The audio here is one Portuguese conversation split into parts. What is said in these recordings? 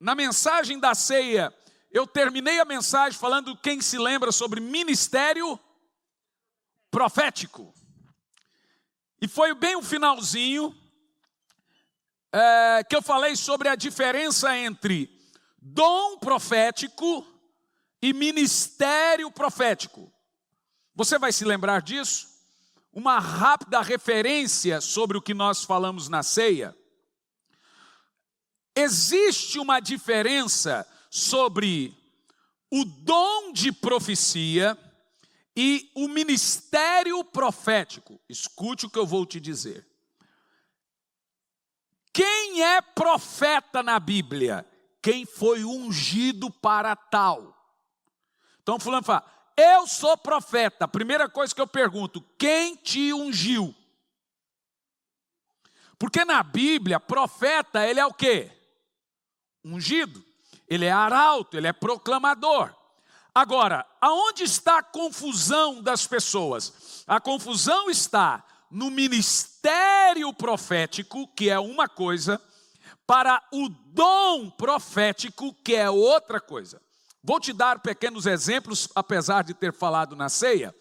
Na mensagem da ceia, eu terminei a mensagem falando, quem se lembra, sobre ministério profético. E foi bem o finalzinho que eu falei sobre a diferença entre dom profético e ministério profético. Você vai se lembrar disso? Uma rápida referência sobre o que nós falamos na ceia. Existe uma diferença sobre o dom de profecia e o ministério profético. Escute o que eu vou te dizer. Quem é profeta na Bíblia? Quem foi ungido para tal. Então fulano fala, eu sou profeta. A primeira coisa que eu pergunto, quem te ungiu? Porque na Bíblia, profeta, ele é o quê? Ungido. Ele é arauto, ele é proclamador. Agora, aonde está a confusão das pessoas? A confusão está no ministério profético, que é uma coisa, para o dom profético, que é outra coisa. Vou te dar pequenos exemplos, apesar de ter falado na ceia.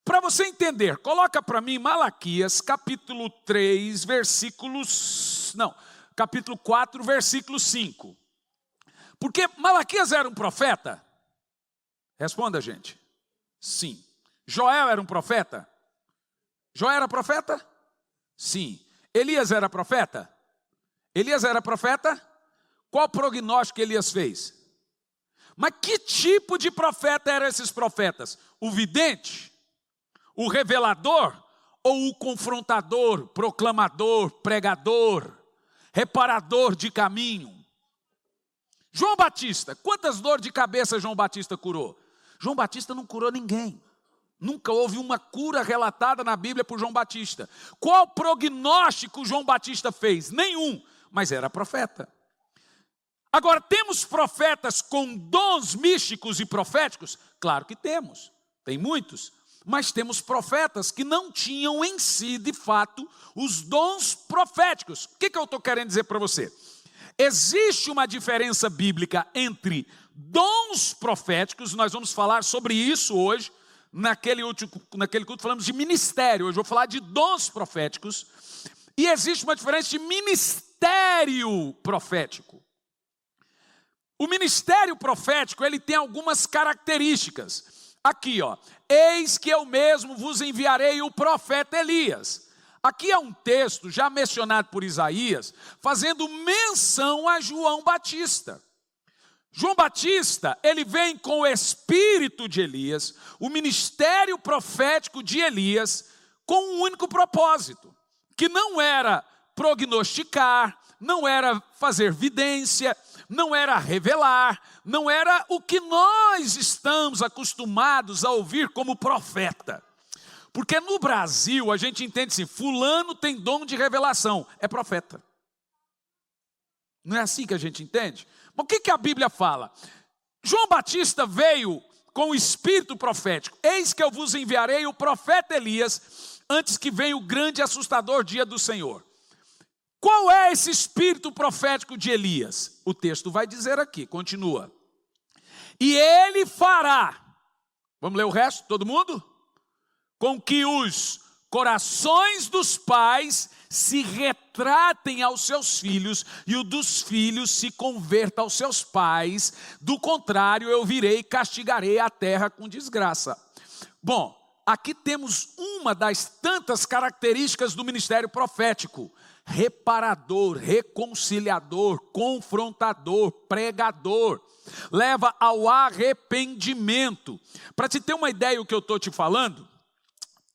Para você entender, coloca para mim Malaquias, capítulo 3, capítulo 4, versículo 5. Porque Malaquias era um profeta? Responda, gente. Sim. Joel era um profeta? Joel era profeta? Sim. Elias era profeta? Elias era profeta? Qual prognóstico Elias fez? Mas que tipo de profeta eram esses profetas? O vidente? O revelador? Ou o confrontador, proclamador, pregador, reparador de caminho? João Batista, quantas dores de cabeça João Batista curou? João Batista não curou ninguém. Nunca houve uma cura relatada na Bíblia por João Batista. Qual prognóstico João Batista fez? Nenhum, mas era profeta. Agora, temos profetas com dons místicos e proféticos? Claro que temos, tem muitos. Mas temos profetas que não tinham em si, de fato, os dons proféticos. O que eu estou querendo dizer para você? Existe uma diferença bíblica entre dons proféticos, nós vamos falar sobre isso hoje, naquele culto falamos de ministério, hoje eu vou falar de dons proféticos, e existe uma diferença de ministério profético. O ministério profético, ele tem algumas características. Aqui, ó, eis que eu mesmo vos enviarei o profeta Elias. Aqui é um texto já mencionado por Isaías, fazendo menção a João Batista. João Batista, ele vem com o espírito de Elias, o ministério profético de Elias, com um único propósito, que não era prognosticar, não era fazer vidência, não era revelar, não era o que nós estamos acostumados a ouvir como profeta. Porque no Brasil a gente entende assim, fulano tem dom de revelação, é profeta. Não é assim que a gente entende? Mas o que a Bíblia fala? João Batista veio com o espírito profético. Eis que eu vos enviarei o profeta Elias, antes que venha o grande e assustador dia do Senhor. Qual é esse espírito profético de Elias? O texto vai dizer aqui, continua. E ele fará, vamos ler o resto, todo mundo? Com que os corações dos pais se retratem aos seus filhos e o dos filhos se converta aos seus pais. Do contrário, eu virei e castigarei a terra com desgraça. Bom, aqui temos uma das tantas características do ministério profético. Reparador, reconciliador, confrontador, pregador. Leva ao arrependimento. Para te ter uma ideia do que eu estou te falando,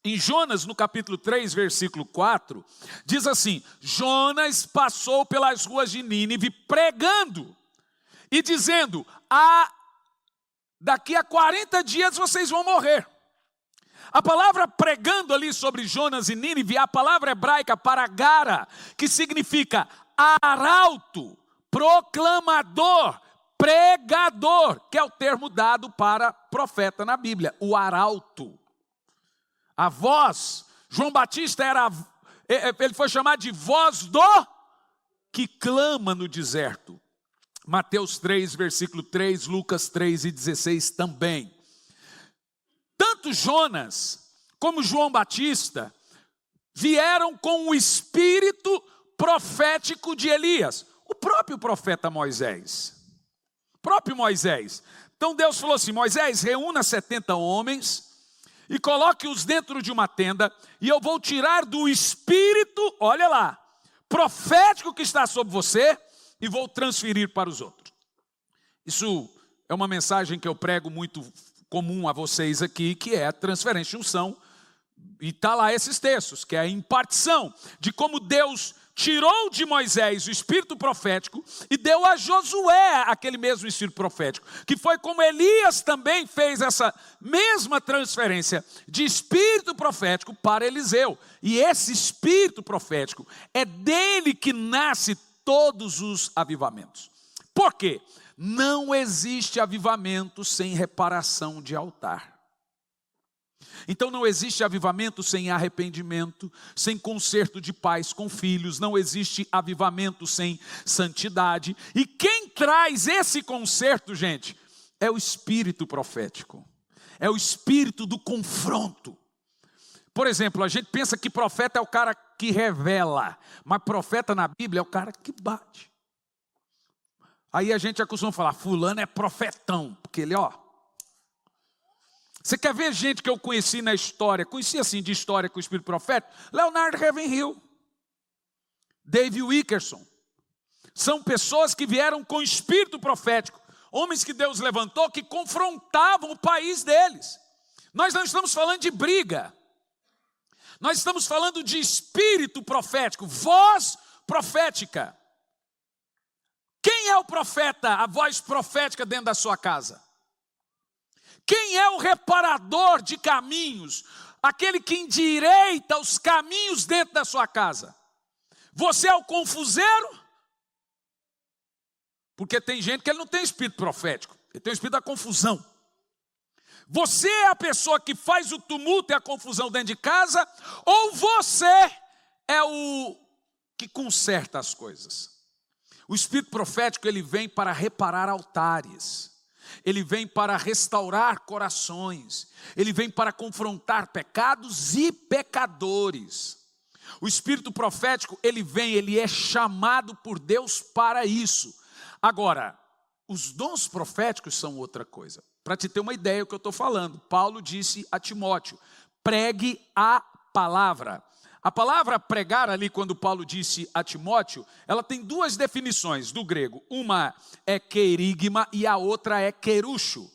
em Jonas, no capítulo 3, versículo 4, diz assim, Jonas passou pelas ruas de Nínive pregando e dizendo, daqui a 40 dias vocês vão morrer. A palavra pregando ali sobre Jonas e Nínive, a palavra hebraica paragara, que significa arauto, proclamador, pregador, que é o termo dado para profeta na Bíblia, o arauto. A voz, João Batista ele foi chamado de voz do que clama no deserto. Mateus 3, versículo 3, Lucas 3 e 16 também. Tanto Jonas como João Batista vieram com o espírito profético de Elias, o próprio profeta Moisés. Próprio Moisés. Então Deus falou assim: Moisés, reúna 70 homens e coloque-os dentro de uma tenda, e eu vou tirar do espírito, olha lá, profético que está sobre você, e vou transferir para os outros. Isso é uma mensagem que eu prego muito comum a vocês aqui, que é a transferência de unção. E está lá esses textos, que é a impartição de como Deus tirou de Moisés o espírito profético e deu a Josué aquele mesmo espírito profético, que foi como Elias também fez essa mesma transferência de espírito profético para Eliseu. E esse espírito profético é dele que nasce todos os avivamentos. Por quê? Não existe avivamento sem reparação de altar. Então não existe avivamento sem arrependimento, sem conserto de pais com filhos, não existe avivamento sem santidade. E quem traz esse conserto, gente, é o espírito profético, é o espírito do confronto. Por exemplo, a gente pensa que profeta é o cara que revela, mas profeta na Bíblia é o cara que bate. Aí a gente costuma falar, fulano é profetão, porque ele, Você quer ver gente que eu conheci na história, conheci assim de história com o espírito profético? Leonard Ravenhill, Dave Wickerson. São pessoas que vieram com espírito profético, homens que Deus levantou, que confrontavam o país deles. Nós não estamos falando de briga. Nós estamos falando de espírito profético, voz profética. Quem é o profeta, a voz profética dentro da sua casa? Quem é o reparador de caminhos? Aquele que endireita os caminhos dentro da sua casa. Você é o confuseiro? Porque tem gente que ele não tem espírito profético, ele tem o espírito da confusão. Você é a pessoa que faz o tumulto e a confusão dentro de casa, ou você é o que conserta as coisas? O espírito profético, ele vem para reparar altares, ele vem para restaurar corações, ele vem para confrontar pecados e pecadores. O espírito profético, ele é chamado por Deus para isso. Agora, os dons proféticos são outra coisa. Para te ter uma ideia do que eu estou falando, Paulo disse a Timóteo, pregue a palavra. A palavra pregar ali, quando Paulo disse a Timóteo, ela tem duas definições do grego. Uma é querigma e a outra é querucho.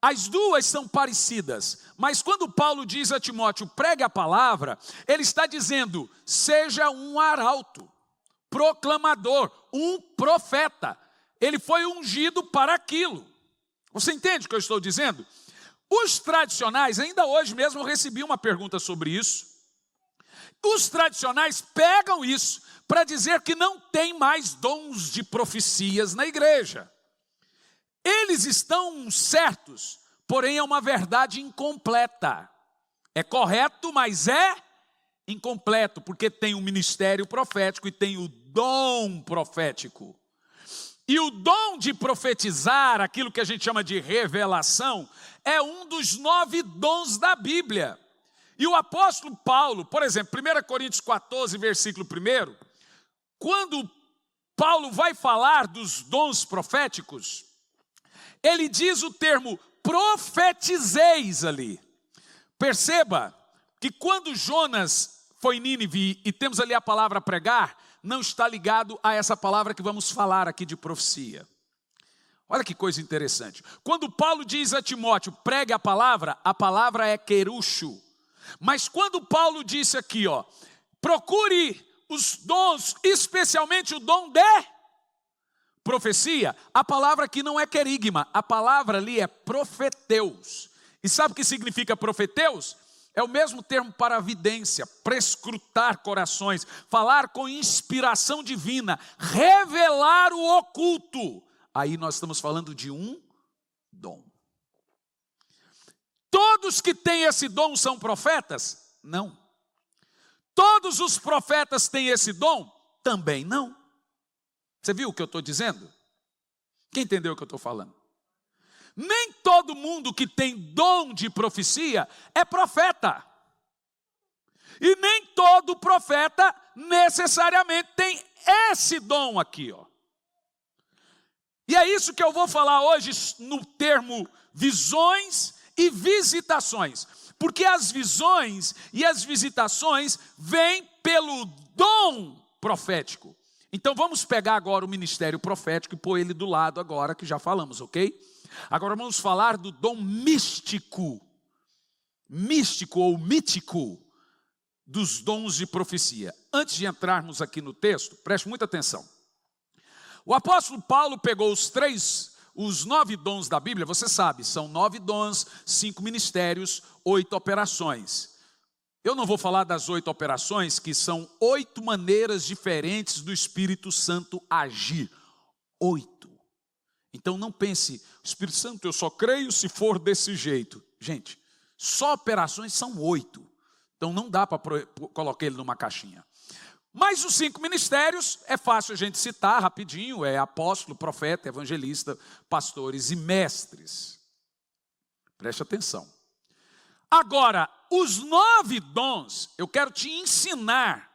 As duas são parecidas, mas quando Paulo diz a Timóteo, pregue a palavra, ele está dizendo, seja um arauto, proclamador, um profeta. Ele foi ungido para aquilo. Você entende o que eu estou dizendo? Os tradicionais, ainda hoje mesmo eu recebi uma pergunta sobre isso. Os tradicionais pegam isso para dizer que não tem mais dons de profecias na igreja. Eles estão certos, porém é uma verdade incompleta. É correto, mas é incompleto, porque tem o ministério profético e tem o dom profético. E o dom de profetizar, aquilo que a gente chama de revelação, é um dos 9 dons da Bíblia. E o apóstolo Paulo, por exemplo, 1 Coríntios 14, versículo 1, quando Paulo vai falar dos dons proféticos, ele diz o termo profetizeis ali. Perceba que quando Jonas foi em Nínive, e temos ali a palavra pregar, não está ligado a essa palavra que vamos falar aqui de profecia. Olha que coisa interessante. Quando Paulo diz a Timóteo, pregue a palavra é querucho. Mas quando Paulo disse aqui, procure os dons, especialmente o dom de profecia, a palavra aqui não é querigma, a palavra ali é profeteus. E sabe o que significa profeteus? É o mesmo termo para vidência, prescrutar corações, falar com inspiração divina, revelar o oculto. Aí nós estamos falando de um dom. Todos que têm esse dom são profetas? Não. Todos os profetas têm esse dom? Também não. Você viu o que eu estou dizendo? Quem entendeu o que eu estou falando? Nem todo mundo que tem dom de profecia é profeta. E nem todo profeta necessariamente tem esse dom aqui, ó. E é isso que eu vou falar hoje no termo visões e visitações. Porque as visões e as visitações vêm pelo dom profético. Então vamos pegar agora o ministério profético e pôr ele do lado agora, que já falamos, ok? Agora vamos falar do dom místico. Místico ou mítico dos dons de profecia. Antes de entrarmos aqui no texto, preste muita atenção. O apóstolo Paulo pegou os 9 dons da Bíblia, você sabe, são 9 dons, 5 ministérios, 8 operações. Eu não vou falar das 8 operações, que são 8 maneiras diferentes do Espírito Santo agir. 8. Então não pense, Espírito Santo, eu só creio se for desse jeito. Gente, só operações são 8. Então não dá para colocar ele numa caixinha. Mas os 5 ministérios, é fácil a gente citar rapidinho, é apóstolo, profeta, evangelista, pastores e mestres. Preste atenção. Agora, os 9 dons, eu quero te ensinar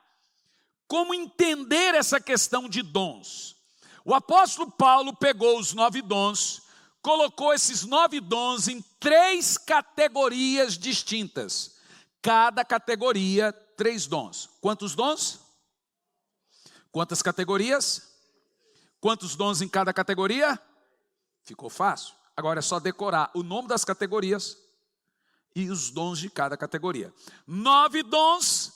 como entender essa questão de dons. O apóstolo Paulo pegou os 9 dons, colocou esses 9 dons em 3 categorias distintas. Cada categoria, 3 dons. Quantos dons? Quantas categorias? Quantos dons em cada categoria? Ficou fácil. Agora é só decorar o nome das categorias e os dons de cada categoria. 9 dons,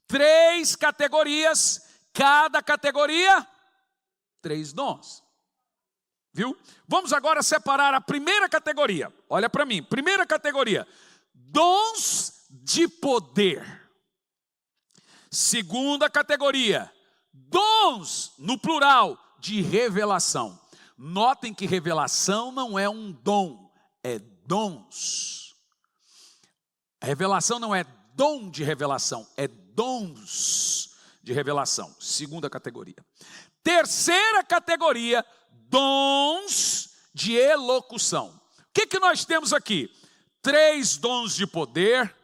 3 categorias, cada categoria, 3 dons. Viu? Vamos agora separar a primeira categoria. Olha para mim, primeira categoria, dons de poder. Segunda categoria, dons, no plural, de revelação. Notem que revelação não é um dom, é dons. A revelação não é dom de revelação, é dons de revelação. Segunda categoria. Terceira categoria, dons de elocução. O que nós temos aqui? 3 dons de poder,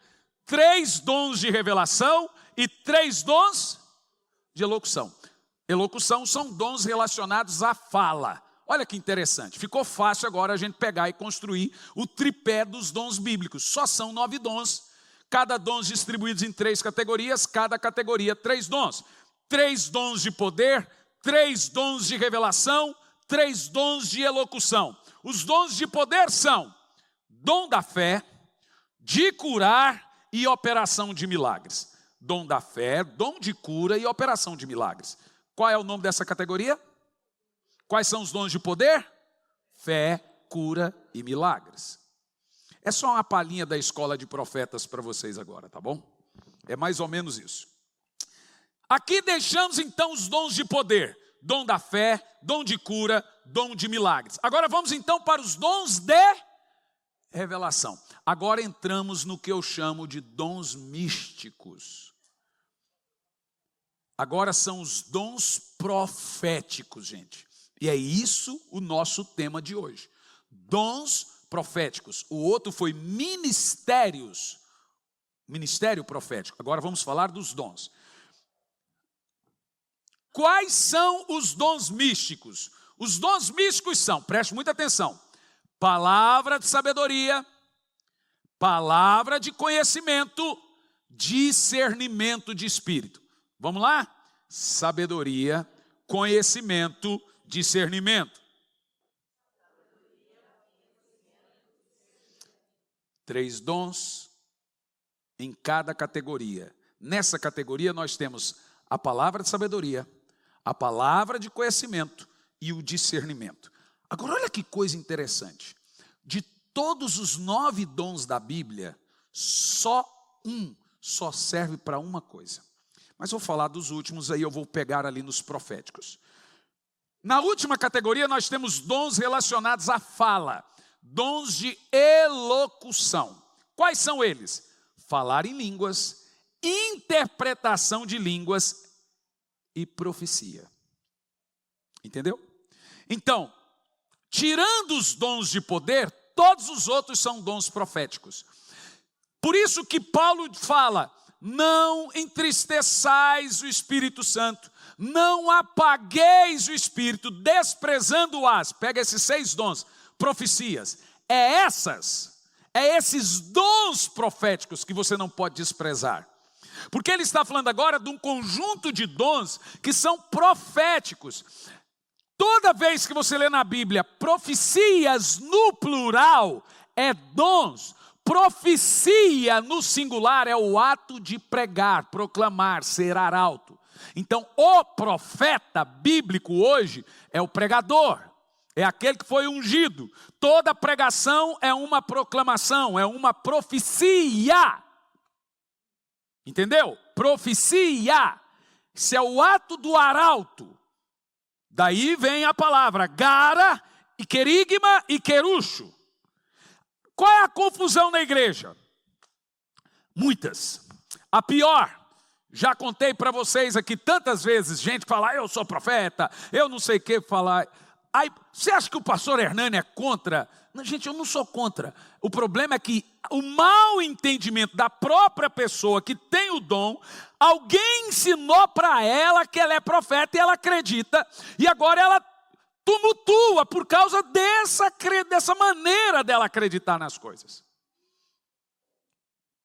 3 dons de revelação e 3 dons de elocução. Elocução são dons relacionados à fala. Olha que interessante, ficou fácil agora a gente pegar e construir o tripé dos dons bíblicos. Só são 9 dons, cada dom distribuídos em 3 categorias, cada categoria 3 dons. 3 dons de poder, 3 dons de revelação, 3 dons de elocução. Os dons de poder são dom da fé, de curar e operação de milagres. Dom da fé, dom de cura e operação de milagres. Qual é o nome dessa categoria? Quais são os dons de poder? Fé, cura e milagres. É só uma palhinha da escola de profetas para vocês agora, tá bom? É mais ou menos isso. Aqui deixamos então os dons de poder. Dom da fé, dom de cura, dom de milagres. Agora vamos então para os dons de revelação. Agora entramos no que eu chamo de dons místicos. Agora são os dons proféticos, gente. E é isso o nosso tema de hoje. Dons proféticos. O outro foi ministérios. Ministério profético. Agora vamos falar dos dons. Quais são os dons místicos? Os dons místicos são, preste muita atenção, palavra de sabedoria, palavra de conhecimento, discernimento de espírito. Vamos lá? Sabedoria, conhecimento, discernimento. 3 dons em cada categoria. Nessa categoria nós temos a palavra de sabedoria, a palavra de conhecimento e o discernimento. Agora olha que coisa interessante. De todos os 9 dons da Bíblia, só serve para uma coisa. Mas vou falar dos últimos, aí eu vou pegar ali nos proféticos. Na última categoria nós temos dons relacionados à fala, dons de elocução. Quais são eles? Falar em línguas, interpretação de línguas e profecia. Entendeu? Então, tirando os dons de poder, todos os outros são dons proféticos. Por isso que Paulo fala, não entristeçais o Espírito Santo, não apagueis o Espírito, desprezando-as. Pega esses 6 dons, profecias. É esses dons proféticos que você não pode desprezar. Porque ele está falando agora de um conjunto de dons que são proféticos. Toda vez que você lê na Bíblia profecias no plural, é dons. Profecia no singular é o ato de pregar, proclamar, ser arauto. Então, o profeta bíblico hoje é o pregador, é aquele que foi ungido. Toda pregação é uma proclamação, é uma profecia. Entendeu? Profecia. Isso é o ato do arauto. Daí vem a palavra gara, e querigma e querucho. Qual é a confusão na igreja? Muitas. A pior, já contei para vocês aqui tantas vezes, gente fala, eu sou profeta, eu não sei o que falar. Aí, você acha que o pastor Hernani é contra? Não, gente, eu não sou contra. O problema é que o mau entendimento da própria pessoa que tem o dom, alguém ensinou para ela que ela é profeta e ela acredita, e agora ela tumultua por causa dessa maneira dela acreditar nas coisas.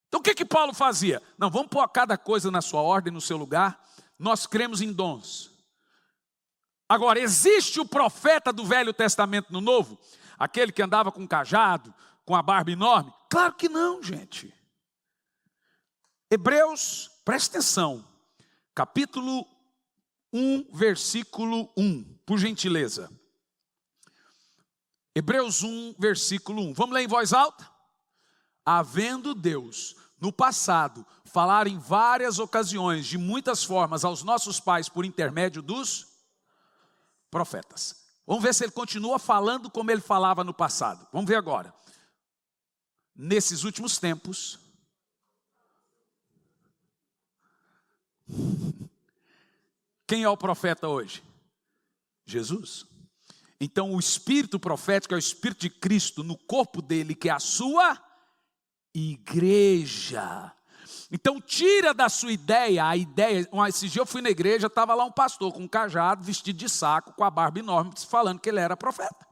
Então o que Paulo fazia? Não, vamos pôr cada coisa na sua ordem, no seu lugar. Nós cremos em dons. Agora, existe o profeta do Velho Testamento no Novo? Aquele que andava com cajado, com a barba enorme? Claro que não, gente. Hebreus, presta atenção, capítulo 1, versículo 1, por gentileza. Hebreus 1, versículo 1. Vamos ler em voz alta? Havendo Deus, no passado, falar em várias ocasiões, de muitas formas, aos nossos pais por intermédio dos profetas. Vamos ver se ele continua falando como ele falava no passado. Vamos ver agora. Nesses últimos tempos, quem é o profeta hoje? Jesus. Então o espírito profético é o espírito de Cristo no corpo dele, que é a sua igreja. Então tira da sua ideia a ideia. Esse dia eu fui na igreja, estava lá um pastor com um cajado, vestido de saco, com a barba enorme, falando que ele era profeta.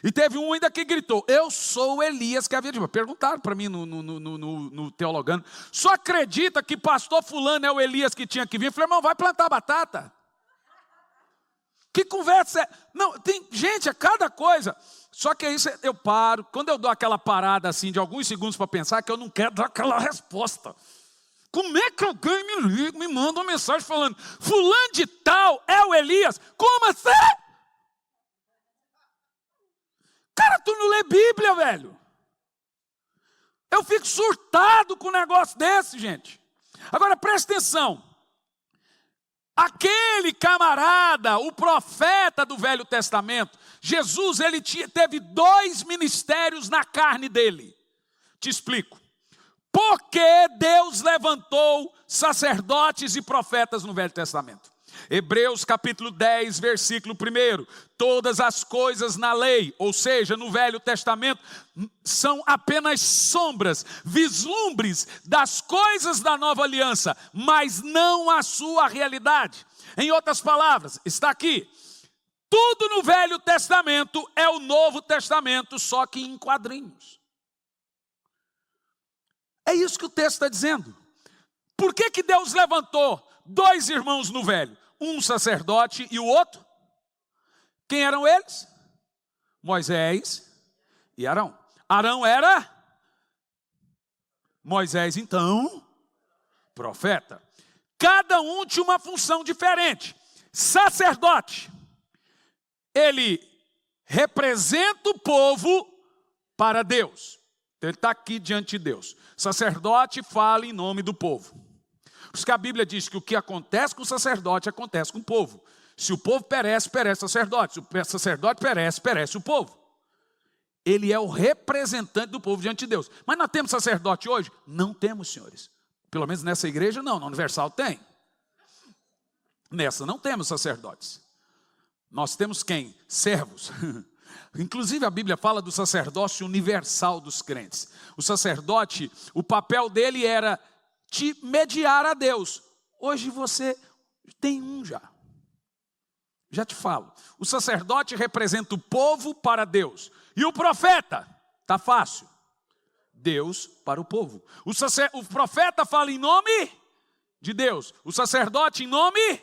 E teve um ainda que gritou, eu sou Elias que havia de vir. Perguntaram para mim no Teologando, só acredita que pastor fulano é o Elias que tinha que vir? Eu falei, irmão, vai plantar batata. Que conversa é? Não, tem, gente, é cada coisa. Só que aí eu paro, quando eu dou aquela parada assim de alguns segundos para pensar, que eu não quero dar aquela resposta. Como é que alguém me liga, me manda uma mensagem falando, fulano de tal é o Elias? Como assim? Cara, tu não lê Bíblia, velho. Eu fico surtado com um negócio desse, gente. Agora presta atenção. Aquele camarada, o profeta do Velho Testamento, Jesus, ele teve 2 ministérios na carne dele. Te explico. Porque Deus levantou sacerdotes e profetas no Velho Testamento. Hebreus capítulo 10, versículo 1. Todas as coisas na lei, ou seja, no Velho Testamento, são apenas sombras, vislumbres das coisas da nova aliança, mas não a sua realidade. Em outras palavras, está aqui, tudo no Velho Testamento é o Novo Testamento, só que em quadrinhos. É isso que o texto está dizendo. Por que Deus levantou 2 irmãos no Velho? Um sacerdote e o outro? Quem eram eles? Moisés e Arão. Arão era? Moisés, então, profeta. Cada um tinha uma função diferente. Sacerdote, ele representa o povo para Deus. Então ele está aqui diante de Deus. Sacerdote fala em nome do povo. Por isso que a Bíblia diz que o que acontece com o sacerdote acontece com o povo. Se o povo perece, perece o sacerdote. Se o sacerdote perece, perece o povo. Ele é o representante do povo diante de Deus. Mas nós temos sacerdote hoje? Não temos, senhores. Pelo menos nessa igreja não, na Universal tem. Nessa não temos sacerdotes. Nós temos quem? Servos. Inclusive a Bíblia fala do sacerdócio universal dos crentes. O sacerdote, o papel dele era te mediar a Deus. Hoje você tem um já. Já te falo. O sacerdote representa o povo para Deus. E o profeta, tá fácil. Deus para o povo. O profeta fala em nome de Deus. O sacerdote em nome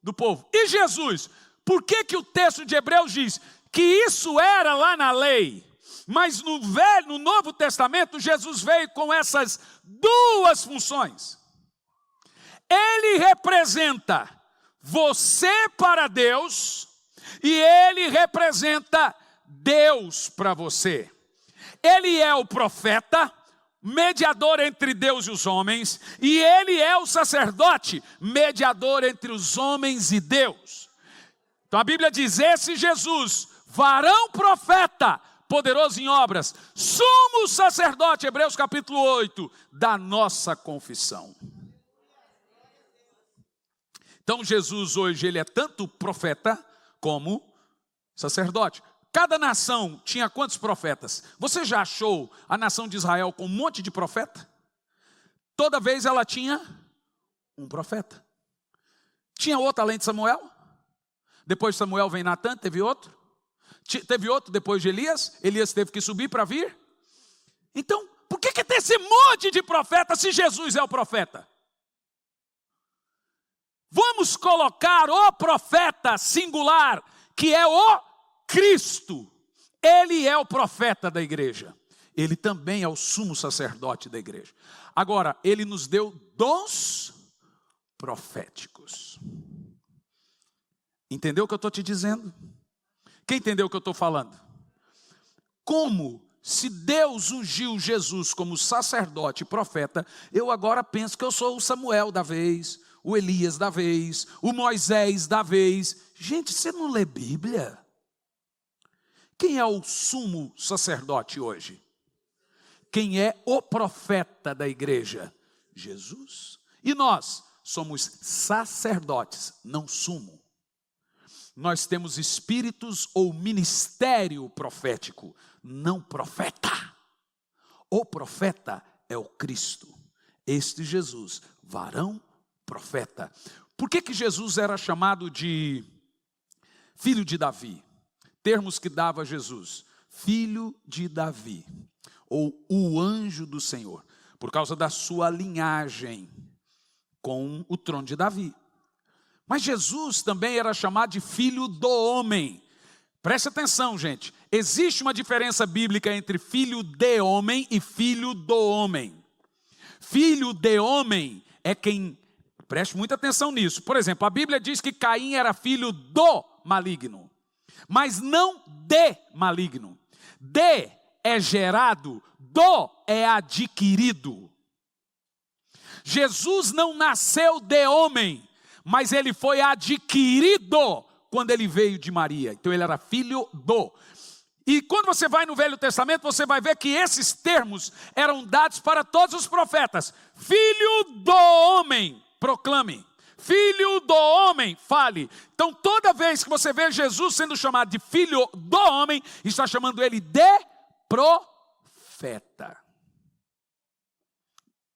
do povo. E Jesus? Por que o texto de Hebreus diz que isso era lá na lei? Mas no Novo Testamento, Jesus veio com essas duas funções. Ele representa você para Deus e ele representa Deus para você. Ele é o profeta, mediador entre Deus e os homens, e ele é o sacerdote, mediador entre os homens e Deus. Então a Bíblia diz, esse Jesus, varão profeta, poderoso em obras, sumo sacerdote, Hebreus capítulo 8, da nossa confissão. Então Jesus hoje, ele é tanto profeta como sacerdote. Cada nação tinha quantos profetas? Você já achou a nação de Israel com um monte de profeta? Toda vez ela tinha um profeta. Tinha outro além de Samuel? Depois de Samuel vem Natã, teve outro? Teve outro depois de Elias? Elias teve que subir para vir? Então, por que tem esse monte de profeta se Jesus é o profeta? Vamos colocar o profeta singular, que é o Cristo. Ele é o profeta da igreja. Ele também é o sumo sacerdote da igreja. Agora, ele nos deu dons proféticos. Entendeu o que eu estou te dizendo? Quem entendeu o que eu estou falando? Como se Deus ungiu Jesus como sacerdote e profeta, eu agora penso que eu sou o Samuel da vez, o Elias da vez, o Moisés da vez. Gente, você não lê Bíblia? Quem é o sumo sacerdote hoje? Quem é o profeta da igreja? Jesus. E nós somos sacerdotes, não sumo. Nós temos espíritos ou ministério profético, não profeta. O profeta é o Cristo. Este Jesus, varão profeta. Por que Jesus era chamado de filho de Davi? Termos que dava Jesus. Filho de Davi, ou o anjo do Senhor, por causa da sua linhagem com o trono de Davi. Mas Jesus também era chamado de filho do homem. Preste atenção, gente. Existe uma diferença bíblica entre filho de homem e filho do homem. Filho de homem é quem... Preste muita atenção nisso. Por exemplo, a Bíblia diz que Caim era filho do maligno, mas não de maligno. De é gerado, do é adquirido. Jesus não nasceu de homem, mas ele foi adquirido quando ele veio de Maria. Então ele era filho do. E quando você vai no Velho Testamento, você vai ver que esses termos eram dados para todos os profetas. Filho do homem, proclame. Filho do homem, fale. Então toda vez que você vê Jesus sendo chamado de filho do homem, está chamando ele de profeta.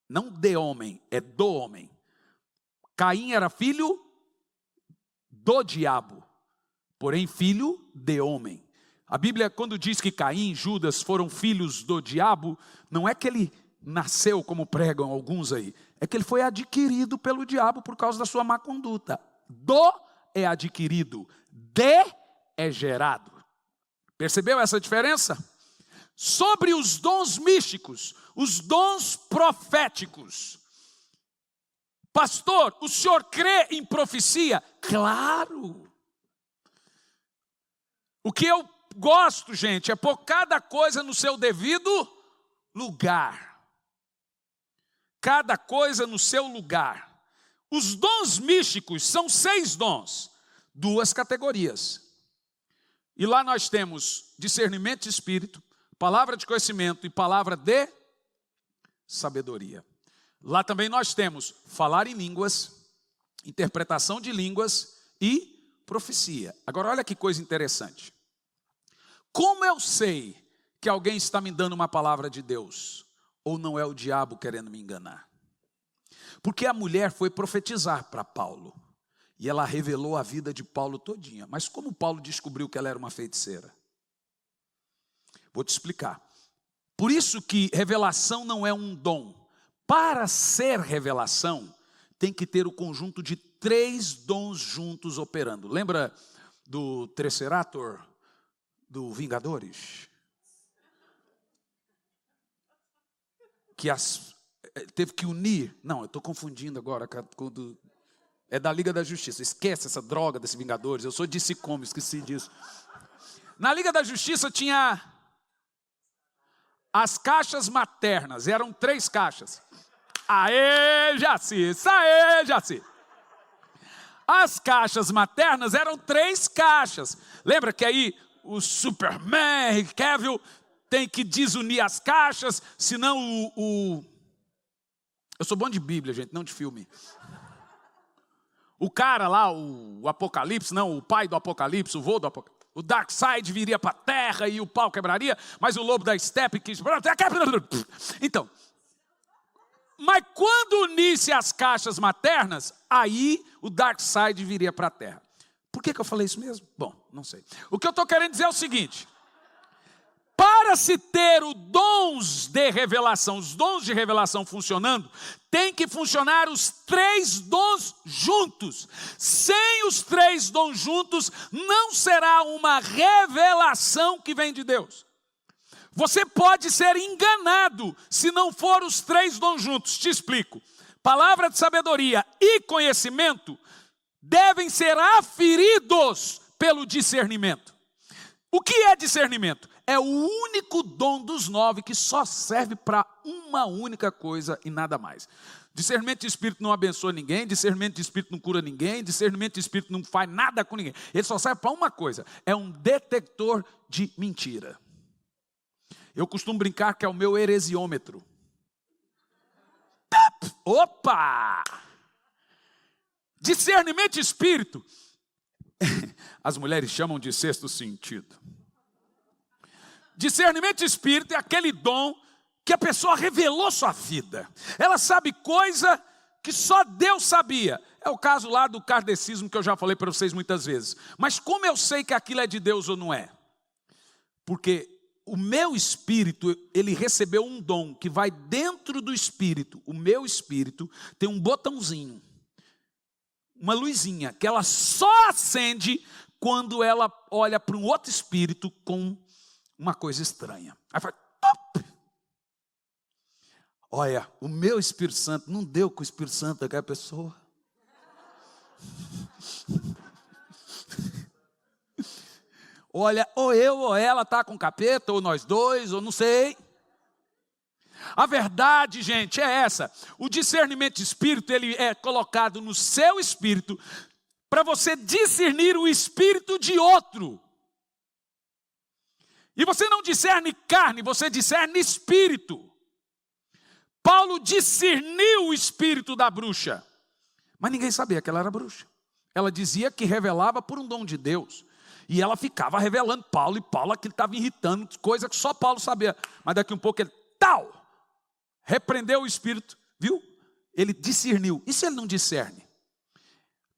Não de homem, é do homem. Caim era filho do diabo, porém filho de homem. A Bíblia, quando diz que Caim e Judas foram filhos do diabo, não é que ele nasceu como pregam alguns aí, é que ele foi adquirido pelo diabo por causa da sua má conduta. Do é adquirido, de é gerado. Percebeu essa diferença? Sobre os dons místicos, os dons proféticos. Pastor, o senhor crê em profecia? Claro. O que eu gosto, gente, é pôr cada coisa no seu devido lugar. Cada coisa no seu lugar. Os dons místicos são 6 dons, 2 categorias. E lá nós temos discernimento de espírito, palavra de conhecimento e palavra de sabedoria. Lá também nós temos falar em línguas, interpretação de línguas e profecia. Agora olha que coisa interessante. Como eu sei que alguém está me dando uma palavra de Deus? Ou não é o diabo querendo me enganar? Porque a mulher foi profetizar para Paulo. E ela revelou a vida de Paulo todinha. Mas como Paulo descobriu que ela era uma feiticeira? Vou te explicar. Por isso que revelação não é um dom. Para ser revelação, tem que ter o conjunto de 3 dons juntos operando. Lembra do Tesserator, do Vingadores? Que teve que unir. Não, eu estou confundindo agora. É da Liga da Justiça. Esquece essa droga desse Vingadores. Eu sou DC Comics, esqueci disso. Na Liga da Justiça tinha as caixas maternas. Eram 3 caixas. Aê, Jaci! Aê, Jaci! As caixas maternas eram 3 caixas. Lembra que aí o Superman, Cavill, tem que desunir as caixas, senão Eu sou bom de Bíblia, gente, não de filme. O cara lá, o Apocalipse, não, o pai do Apocalipse, o vô do Apocalipse, o Darkseid viria para a terra e o pau quebraria, mas o lobo da estepe quis... Então, mas quando unisse as caixas maternas, aí o Darkseid viria para a terra. Por que eu falei isso mesmo? Bom, não sei. O que eu estou querendo dizer é o seguinte: para se ter os dons de revelação funcionando, tem que funcionar os 3 dons juntos. Sem os 3 dons juntos, não será uma revelação que vem de Deus. Você pode ser enganado se não for os 3 dons juntos. Te explico. Palavra de sabedoria e conhecimento devem ser aferidos pelo discernimento. O que é discernimento? É o único dom dos 9 que só serve para uma única coisa e nada mais. Discernimento de espírito não abençoa ninguém, discernimento de espírito não cura ninguém, discernimento de espírito não faz nada com ninguém. Ele só serve para uma coisa: é um detector de mentira. Eu costumo brincar que é o meu heresiômetro. Opa! Discernimento de espírito. As mulheres chamam de 6º sentido. Discernimento de espírito é aquele dom que a pessoa revelou sua vida. Ela sabe coisa que só Deus sabia. É o caso lá do kardecismo que eu já falei para vocês muitas vezes. Mas como eu sei que aquilo é de Deus ou não é? Porque o meu espírito, ele recebeu um dom que vai dentro do espírito. O meu espírito tem um botãozinho, uma luzinha, que ela só acende quando ela olha para um outro espírito com uma coisa estranha. Aí faz top. Olha, o meu Espírito Santo não deu com o Espírito Santo daquela pessoa. Olha, ou eu ou ela está com capeta, ou nós dois, ou não sei. A verdade, gente, é essa. O discernimento de espírito, ele é colocado no seu espírito para você discernir o espírito de outro. E você não discerne carne, você discerne espírito. Paulo discerniu o espírito da bruxa, mas ninguém sabia que ela era bruxa. Ela dizia que revelava por um dom de Deus. E ela ficava revelando Paulo, e Paulo aquilo estava irritando, coisa que só Paulo sabia. Mas daqui um pouco ele, repreendeu o espírito, viu? Ele discerniu. E se ele não discerne?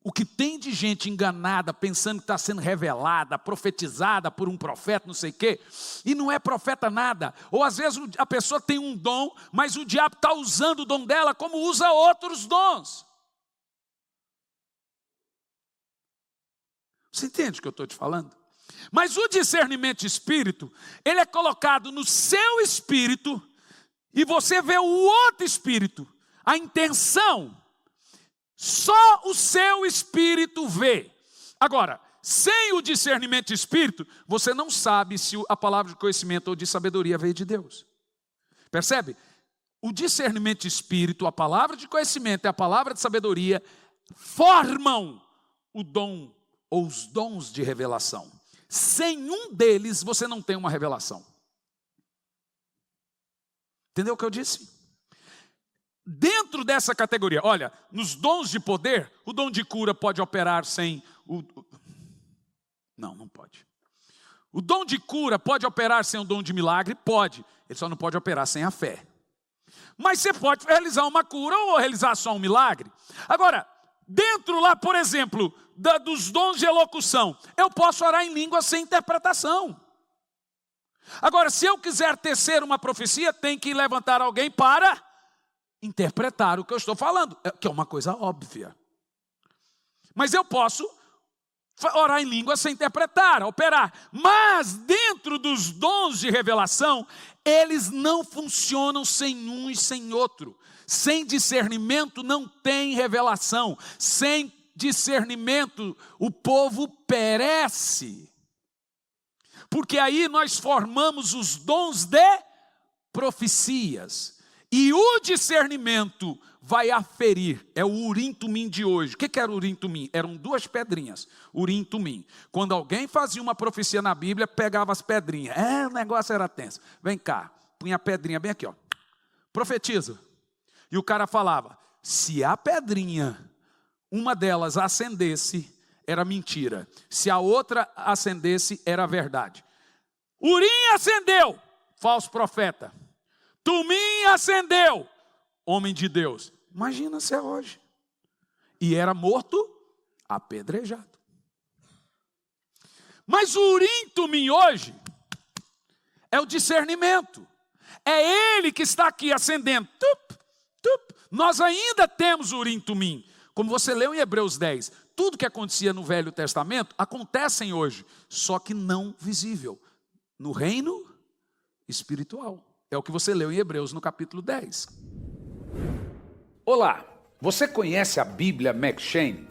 O que tem de gente enganada, pensando que está sendo revelada, profetizada por um profeta, não sei o quê, e não é profeta nada. Ou às vezes a pessoa tem um dom, mas o diabo está usando o dom dela como usa outros dons. Você entende o que eu estou te falando? Mas o discernimento de espírito, ele é colocado no seu espírito, e você vê o outro espírito, a intenção. Só o seu espírito vê. Agora, sem o discernimento de espírito, você não sabe se a palavra de conhecimento ou de sabedoria veio de Deus. Percebe? O discernimento de espírito, a palavra de conhecimento e a palavra de sabedoria formam o dom ou os dons de revelação. Sem um deles, você não tem uma revelação. Entendeu o que eu disse? Dentro dessa categoria, olha, nos dons de poder, o dom de cura pode operar sem Não, não pode. O dom de cura pode operar sem o dom de milagre? Pode. Ele só não pode operar sem a fé. Mas você pode realizar uma cura ou realizar só um milagre. Agora, dentro lá, por exemplo, dos dons de elocução, eu posso orar em língua sem interpretação. Agora, se eu quiser tecer uma profecia, tem que levantar alguém para interpretar o que eu estou falando, que é uma coisa óbvia. Mas eu posso orar em língua sem interpretar, operar. Mas dentro dos dons de revelação, eles não funcionam sem um e sem outro. Sem discernimento não tem revelação. Sem discernimento o povo perece. Porque aí nós formamos os dons de profecias. E o discernimento vai aferir. É o Urim Tumim de hoje. O que era o Urim Tumim? Eram 2 pedrinhas. Urim Tumim. Quando alguém fazia uma profecia na Bíblia, pegava as pedrinhas. O negócio era tenso. Vem cá, punha a pedrinha bem aqui, ó. Profetiza. E o cara falava, se a pedrinha, uma delas acendesse, era mentira. Se a outra acendesse, era verdade. Urim acendeu, falso profeta. Tumim acendeu, homem de Deus. Imagina se é hoje. E era morto, apedrejado. Mas o Urim Tumim hoje é o discernimento. É ele que está aqui acendendo. Tup, tup. Nós ainda temos o Urim Tumim. Como você leu em Hebreus 10. Tudo que acontecia no Velho Testamento acontecem hoje. Só que não visível. No reino espiritual. É o que você leu em Hebreus no capítulo 10. Olá, você conhece a Bíblia M'Cheyne?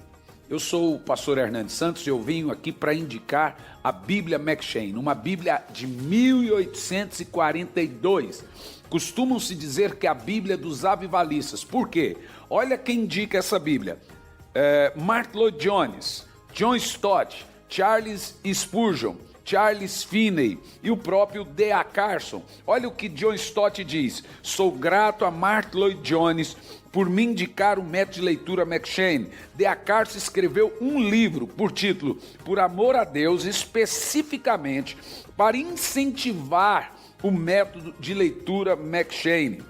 Eu sou o pastor Hernandes Santos e eu venho aqui para indicar a Bíblia M'Cheyne, uma Bíblia de 1842. Costumam-se dizer que é a Bíblia dos avivalistas. Por quê? Olha quem indica essa Bíblia. Martyn Lloyd-Jones, John Stott, Charles Spurgeon, Charles Finney e o próprio D.A. Carson. Olha o que John Stott diz. Sou grato a Martyn Lloyd-Jones por me indicar o método de leitura M'Cheyne. D.A. Carson escreveu um livro por título Por Amor a Deus, especificamente para incentivar o método de leitura M'Cheyne.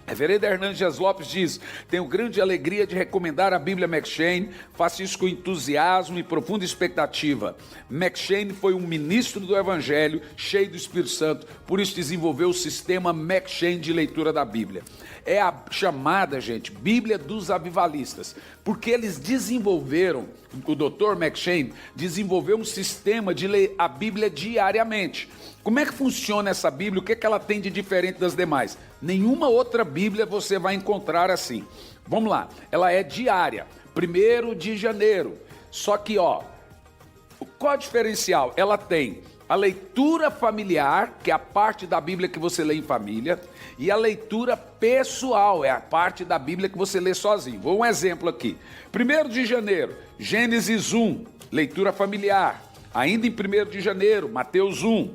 Reverendo Hernandes Dias Lopes diz, tenho grande alegria de recomendar a Bíblia M'Cheyne, faço isso com entusiasmo e profunda expectativa. M'Cheyne foi um ministro do Evangelho, cheio do Espírito Santo, por isso desenvolveu o sistema M'Cheyne de leitura da Bíblia. É a chamada, gente, Bíblia dos avivalistas, porque eles desenvolveram, o Dr. M'Cheyne desenvolveu um sistema de ler a Bíblia diariamente. Como é que funciona essa Bíblia? O que ela tem de diferente das demais? Nenhuma outra Bíblia você vai encontrar assim. Vamos lá, ela é diária, 1º de janeiro. Só que, qual é o diferencial? Ela tem a leitura familiar, que é a parte da Bíblia que você lê em família, e a leitura pessoal, é a parte da Bíblia que você lê sozinho. Vou um exemplo aqui. 1º de janeiro, Gênesis 1, leitura familiar. Ainda em 1º de janeiro, Mateus 1.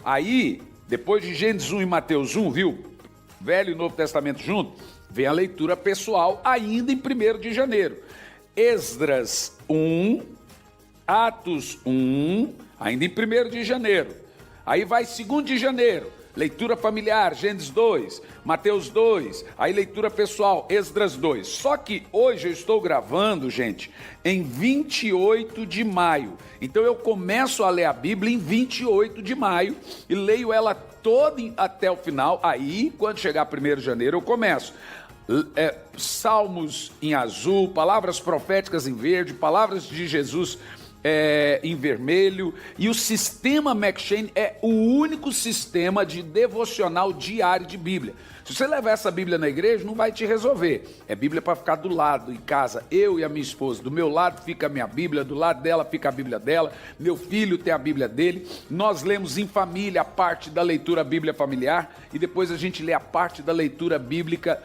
Aí, depois de Gênesis 1 e Mateus 1, viu? Velho e Novo Testamento junto, vem a leitura pessoal ainda em 1º de janeiro. Esdras 1, Atos 1, ainda em 1º de janeiro. Aí vai 2º de janeiro, leitura familiar, Gênesis 2, Mateus 2, aí leitura pessoal, Esdras 2. Só que hoje eu estou gravando, gente, em 28 de maio. Então eu começo a ler a Bíblia em 28 de maio e leio ela toda até o final. Aí, quando chegar 1º de janeiro, eu começo. Salmos em azul, palavras proféticas em verde, palavras de Jesus em vermelho. E o sistema M'Cheyne é o único sistema de devocional diário de Bíblia. Se você levar essa Bíblia na igreja, não vai te resolver. É Bíblia para ficar do lado, em casa. Eu e a minha esposa, do meu lado fica a minha Bíblia, do lado dela fica a Bíblia dela, meu filho tem a Bíblia dele. Nós lemos em família a parte da leitura Bíblia familiar e depois a gente lê a parte da leitura bíblica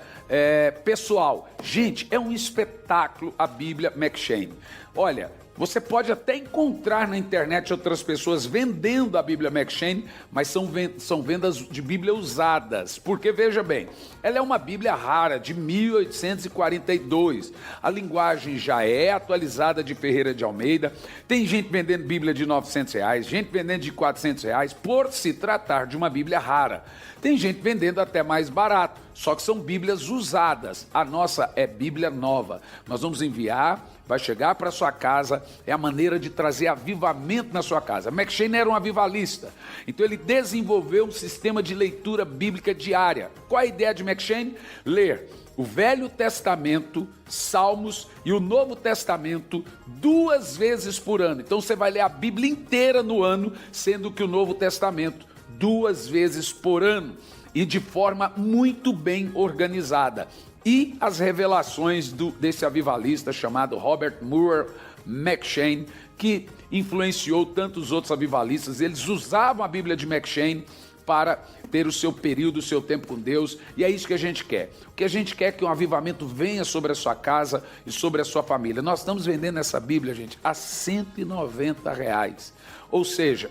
pessoal. Gente, é um espetáculo a Bíblia M'Cheyne. Olha, Você pode até encontrar na internet outras pessoas vendendo a Bíblia M'Cheyne, mas são vendas de Bíblia usadas. Porque, veja bem, ela é uma Bíblia rara, de 1842. A linguagem já é atualizada de Ferreira de Almeida. Tem gente vendendo Bíblia de R$900, gente vendendo de R$400, por se tratar de uma Bíblia rara. Tem gente vendendo até mais barato, só que são Bíblias usadas. A nossa é Bíblia nova. Nós vamos enviar, vai chegar para sua casa, é a maneira de trazer avivamento na sua casa. M'Cheyne era um avivalista, então ele desenvolveu um sistema de leitura bíblica diária. Qual a ideia de M'Cheyne? Ler o Velho Testamento, Salmos e o Novo Testamento 2 vezes por ano. Então você vai ler a Bíblia inteira no ano, sendo que o Novo Testamento 2 vezes por ano, e de forma muito bem organizada. E as revelações desse avivalista chamado Robert Murray M'Cheyne, que influenciou tantos outros avivalistas. Eles usavam a Bíblia de M'Cheyne para ter o seu período, o seu tempo com Deus, e é isso que a gente quer. O que a gente quer é que um avivamento venha sobre a sua casa e sobre a sua família. Nós estamos vendendo essa Bíblia, gente, a R$190. Ou seja,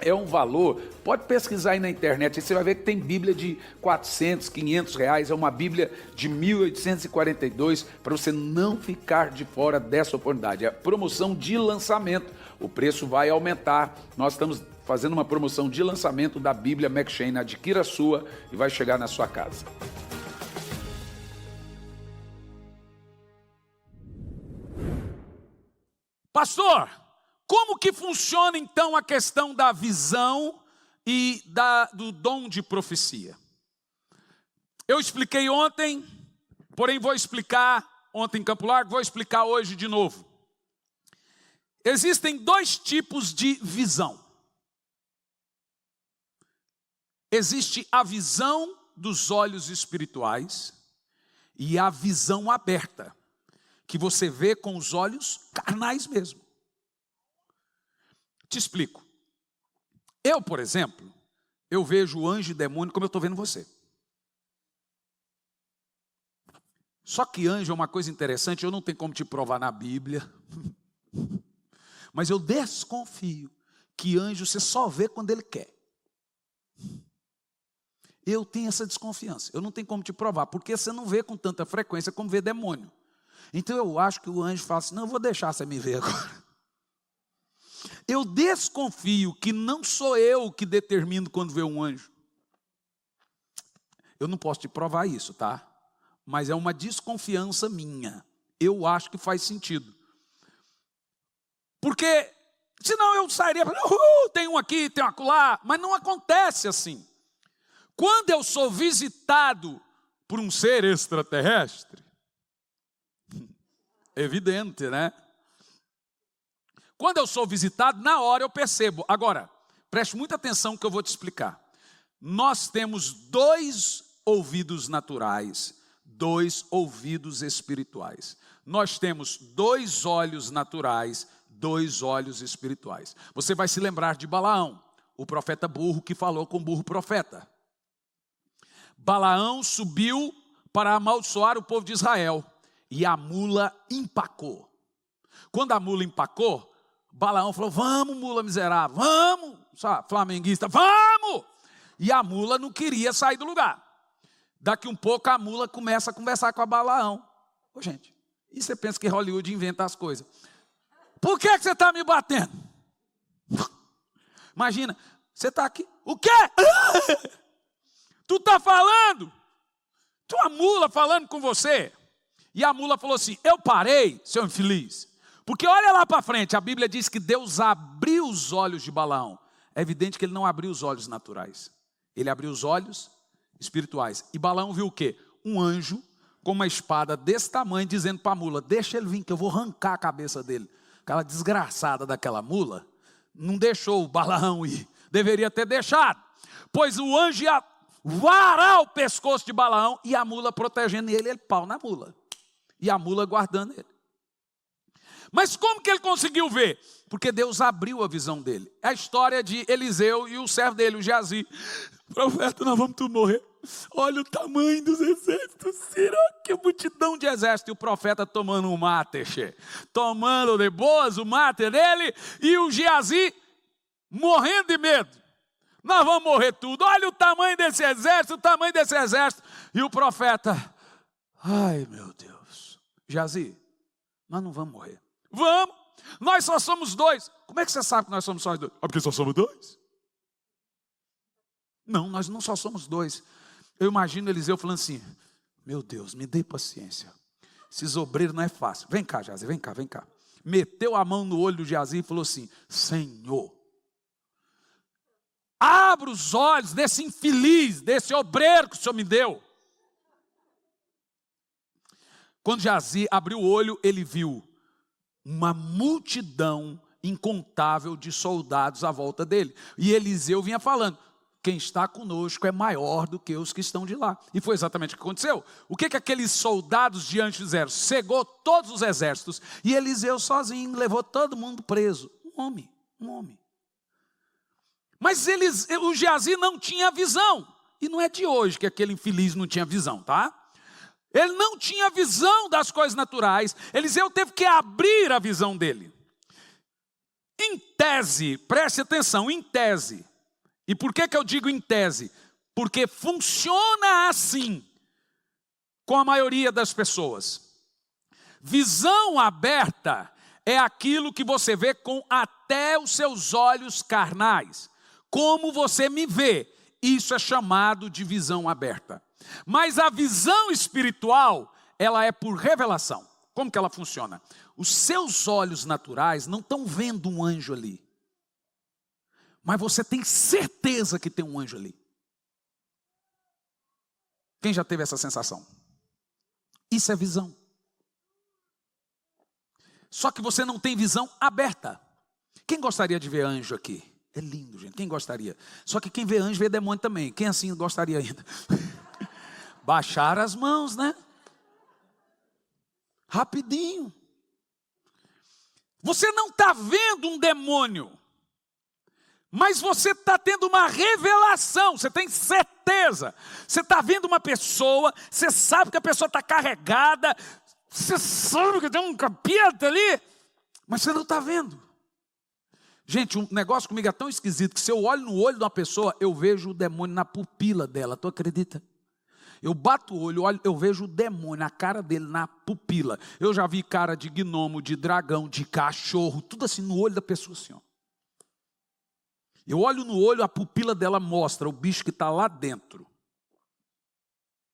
é um valor, pode pesquisar aí na internet, aí você vai ver que tem Bíblia de R$400, R$500, é uma Bíblia de 1842, para você não ficar de fora dessa oportunidade. É a promoção de lançamento, o preço vai aumentar, nós estamos fazendo uma promoção de lançamento da Bíblia M'Cheyne, adquira a sua e vai chegar na sua casa. Pastor, como que funciona então a questão da visão e do dom de profecia? Eu expliquei ontem, porém vou explicar ontem em Campo Largo, vou explicar hoje de novo. Existem 2 tipos de visão. Existe a visão dos olhos espirituais e a visão aberta, que você vê com os olhos carnais mesmo. Te explico. Eu, por exemplo, eu vejo anjo e demônio como eu estou vendo você. Só que anjo é uma coisa interessante, eu não tenho como te provar na Bíblia, mas eu desconfio que anjo você só vê quando ele quer. Eu tenho essa desconfiança, eu não tenho como te provar, porque você não vê com tanta frequência como vê demônio. Então eu acho que o anjo fala assim, não, eu vou deixar você me ver agora. Eu desconfio que não sou eu que determino quando vê um anjo. Eu não posso te provar isso, tá? Mas é uma desconfiança minha. Eu acho que faz sentido. Porque, senão eu sairia, tem um aqui, tem um acolá, mas não acontece assim. Quando eu sou visitado por um ser extraterrestre, evidente, né? Quando eu sou visitado, na hora eu percebo. Agora, preste muita atenção que eu vou te explicar. Nós temos 2 ouvidos naturais, 2 ouvidos espirituais. Nós temos 2 olhos naturais, 2 olhos espirituais. Você vai se lembrar de Balaão, o profeta burro que falou com o burro profeta. Balaão subiu para amaldiçoar o povo de Israel e a mula empacou. Quando a mula empacou, Balaão falou, vamos mula miserável, vamos, flamenguista, vamos! E a mula não queria sair do lugar. Daqui um pouco a mula começa a conversar com a Balaão. Ô gente, e você pensa que Hollywood inventa as coisas? Por que você está me batendo? Imagina, você está aqui, o quê? Tu está falando? Tua mula falando com você. E a mula falou assim, eu parei, seu infeliz. Porque olha lá para frente, a Bíblia diz que Deus abriu os olhos de Balaão. É evidente que ele não abriu os olhos naturais. Ele abriu os olhos espirituais. E Balaão viu o quê? Um anjo com uma espada desse tamanho, dizendo para a mula, deixa ele vir que eu vou arrancar a cabeça dele. Aquela desgraçada daquela mula, não deixou o Balaão ir. Deveria ter deixado. Pois o anjo ia varar o pescoço de Balaão e a mula protegendo ele pau na mula. E a mula guardando ele. Mas como que ele conseguiu ver? Porque Deus abriu a visão dele. É a história de Eliseu e o servo dele, o Geazi. Profeta, nós vamos tudo morrer. Olha o tamanho dos exércitos. Será que eu vou multidão de exército, e o profeta tomando um mate, tomando de boas o mate dele, e o Geazi morrendo de medo. Nós vamos morrer tudo, olha o tamanho desse exército, E o profeta, ai meu Deus, Geazi, nós não vamos morrer. Vamos, nós só somos 2. Como é que você sabe que nós somos só 2? Porque só somos 2? Não, nós não só somos 2. Eu imagino Eliseu falando assim, meu Deus, me dê paciência. Esses obreiros não é fácil. Vem cá, Geazi, vem cá. Meteu a mão no olho do Geazi e falou assim, Senhor, abra os olhos desse infeliz, desse obreiro que o Senhor me deu. Quando Geazi abriu o olho, ele viu uma multidão incontável de soldados à volta dele. E Eliseu vinha falando, quem está conosco é maior do que os que estão de lá. E foi exatamente o que aconteceu. O que aqueles soldados diante fizeram? Cegou todos os exércitos. E Eliseu sozinho levou todo mundo preso. Um homem. Mas o Geazi não tinha visão. E não é de hoje que aquele infeliz não tinha visão, tá? Ele não tinha visão das coisas naturais. Eliseu teve que abrir a visão dele. Em tese, preste atenção, em tese. E por que eu digo em tese? Porque funciona assim com a maioria das pessoas. Visão aberta é aquilo que você vê com até os seus olhos carnais. Como você me vê, isso é chamado de visão aberta. Mas a visão espiritual, ela é por revelação. Como que ela funciona? Os seus olhos naturais não estão vendo um anjo ali. Mas você tem certeza que tem um anjo ali. Quem já teve essa sensação? Isso é visão. Só que você não tem visão aberta. Quem gostaria de ver anjo aqui? É lindo, gente. Quem gostaria? Só que quem vê anjo vê demônio também. Quem assim gostaria ainda? Baixar as mãos, né? Rapidinho. Você não está vendo um demônio. Mas você está tendo uma revelação, você tem certeza. Você está vendo uma pessoa, você sabe que a pessoa está carregada, você sabe que tem um capeta ali, mas você não está vendo. Gente, um negócio comigo é tão esquisito que se eu olho no olho de uma pessoa, eu vejo o demônio na pupila dela, tu acredita? Eu bato o olho, eu vejo o demônio na cara dele, na pupila. Eu já vi cara de gnomo, de dragão, de cachorro, tudo assim no olho da pessoa assim, ó. Eu olho no olho, a pupila dela mostra o bicho que está lá dentro.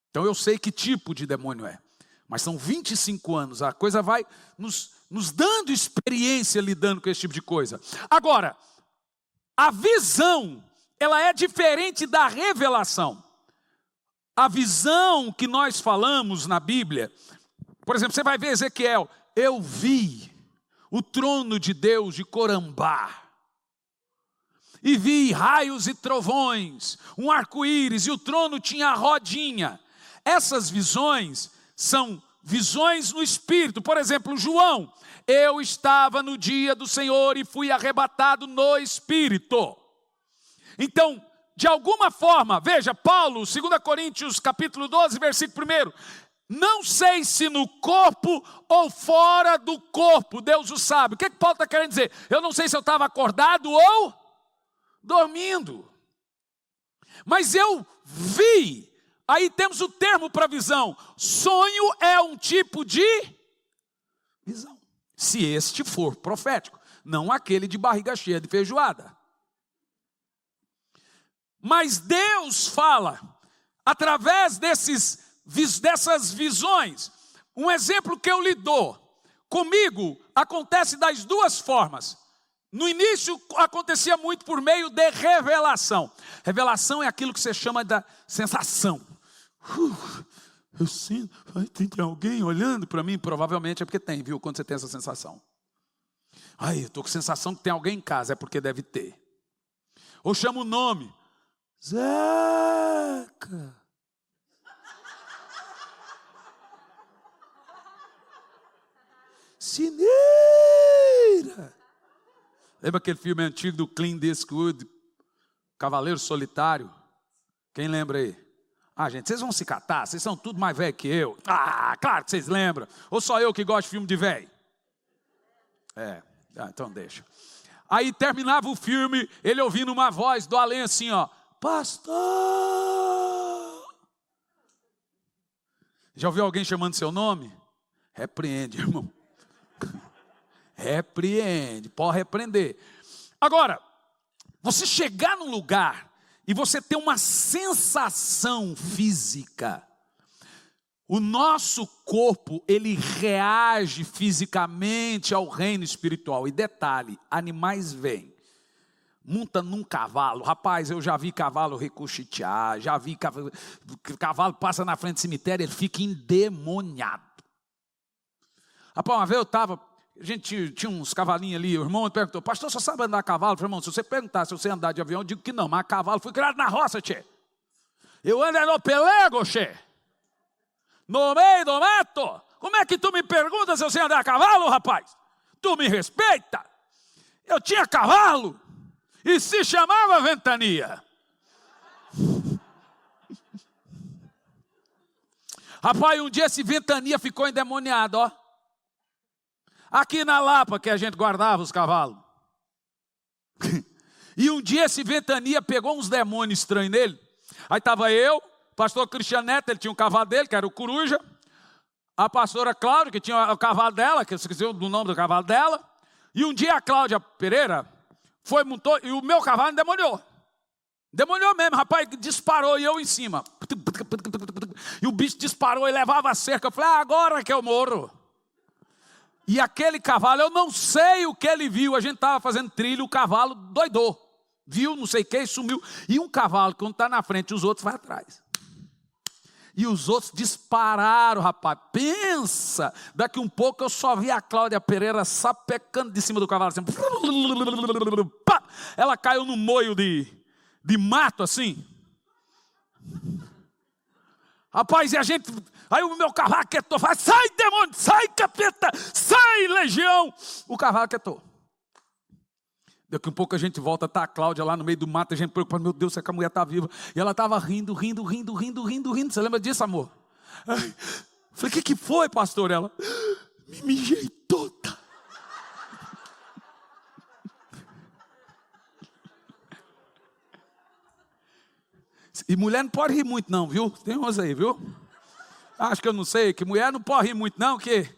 Então eu sei que tipo de demônio é. Mas são 25 anos, a coisa vai nos dando experiência lidando com esse tipo de coisa. Agora, a visão, ela é diferente da revelação. A visão que nós falamos na Bíblia, por exemplo, você vai ver Ezequiel, eu vi o trono de Deus de Corambá. E vi raios e trovões, um arco-íris, e o trono tinha a rodinha. Essas visões são visões no Espírito. Por exemplo, João, eu estava no dia do Senhor e fui arrebatado no Espírito. Então, de alguma forma, veja, Paulo, 2 Coríntios capítulo 12, versículo 1. Não sei se no corpo ou fora do corpo, Deus o sabe. O que Paulo está querendo dizer? Eu não sei se eu estava acordado ou dormindo. Mas eu vi. Aí temos o termo para visão. Sonho é um tipo de visão. Se este for profético. Não aquele de barriga cheia de feijoada. Mas Deus fala através dessas visões. Um exemplo que eu lhe dou. Comigo acontece das duas formas. No início acontecia muito por meio de revelação. Revelação é aquilo que você chama da sensação. Eu sinto, tem alguém olhando para mim? Provavelmente é porque tem, viu? Quando você tem essa sensação. Ai, eu estou com a sensação que tem alguém em casa, é porque deve ter. Ou chama o nome. Zeca. Sineira. Lembra aquele filme antigo do Clint Eastwood, Cavaleiro Solitário? Quem lembra aí? Ah, gente, vocês vão se catar, vocês são tudo mais velho que eu. Ah, claro que vocês lembram. Ou só eu que gosto de filme de velho? Então deixa. Aí terminava o filme, ele ouvindo uma voz do além assim, ó. Pastor! Já ouviu alguém chamando seu nome? Repreende, irmão. Repreende, pode repreender. Agora, você chegar num lugar e você ter uma sensação física. O nosso corpo, ele reage fisicamente ao reino espiritual. E detalhe, animais vêm. Monta num cavalo. Rapaz, eu já vi cavalo ricochetear, já vi cavalo passa na frente do cemitério, ele fica endemoniado. Rapaz, uma vez a gente tinha uns cavalinhos ali, o irmão me perguntou, pastor, você sabe andar a cavalo? Eu falei, irmão, se você perguntar se você andar de avião, eu digo que não, mas a cavalo, fui criado na roça, tchê. Eu ando no pelego, tchê. No meio do mato. Como é que tu me pergunta se eu sei andar a cavalo, rapaz? Tu me respeita. Eu tinha cavalo. E se chamava ventania. Rapaz, um dia esse ventania ficou endemoniado, ó. Aqui na Lapa que a gente guardava os cavalos. E um dia esse ventania pegou uns demônios estranhos nele. Aí estava eu, pastor Cristiano Neto, ele tinha um cavalo dele, que era o Coruja. A pastora Cláudia, que tinha o cavalo dela, que eu esqueci o nome do cavalo dela. E um dia a Cláudia Pereira montou, e o meu cavalo endemoniou. Demoniou mesmo, rapaz, disparou e eu em cima. E o bicho disparou e levava a cerca. Eu falei, agora que eu morro. E aquele cavalo, eu não sei o que ele viu. A gente estava fazendo trilho, o cavalo doidou. Viu, não sei o que, e sumiu. E um cavalo, quando está na frente, os outros vão atrás. E os outros dispararam, rapaz. Pensa, daqui um pouco eu só vi a Cláudia Pereira sapecando de cima do cavalo. Assim. Ela caiu no moio de mato, assim. Rapaz, e a gente... Aí o meu cavalo quietou. Fala, sai demônio, sai capeta, sai legião. O cavalo quietou. Daqui um pouco a gente volta, tá a Cláudia lá no meio do mato, a gente preocupada, meu Deus, será que a mulher está viva? E ela estava rindo. Você lembra disso, amor? Falei, o que foi, pastor? Ela, me mijei toda. E mulher não pode rir muito não, viu? Tem uns aí, viu? Acho que eu não sei, que mulher não pode rir muito não, que...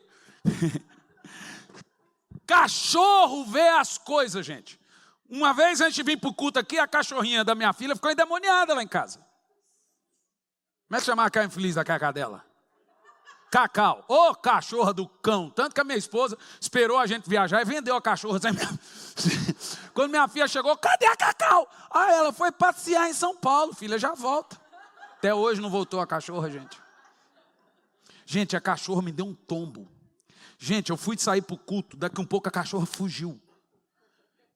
Cachorro vê as coisas, gente. Uma vez a gente vinha para o culto aqui, a cachorrinha da minha filha ficou endemoniada lá em casa. Como é que chamava a infeliz da Cacá dela? Cacau. Ô, cachorra do cão. Tanto que a minha esposa esperou a gente viajar e vendeu a cachorra. Quando minha filha chegou, cadê a Cacau? Ah, ela foi passear em São Paulo, filha, já volta. Até hoje não voltou a cachorra, gente. Gente, a cachorra me deu um tombo. Gente, eu fui sair para o culto, daqui um pouco a cachorra fugiu.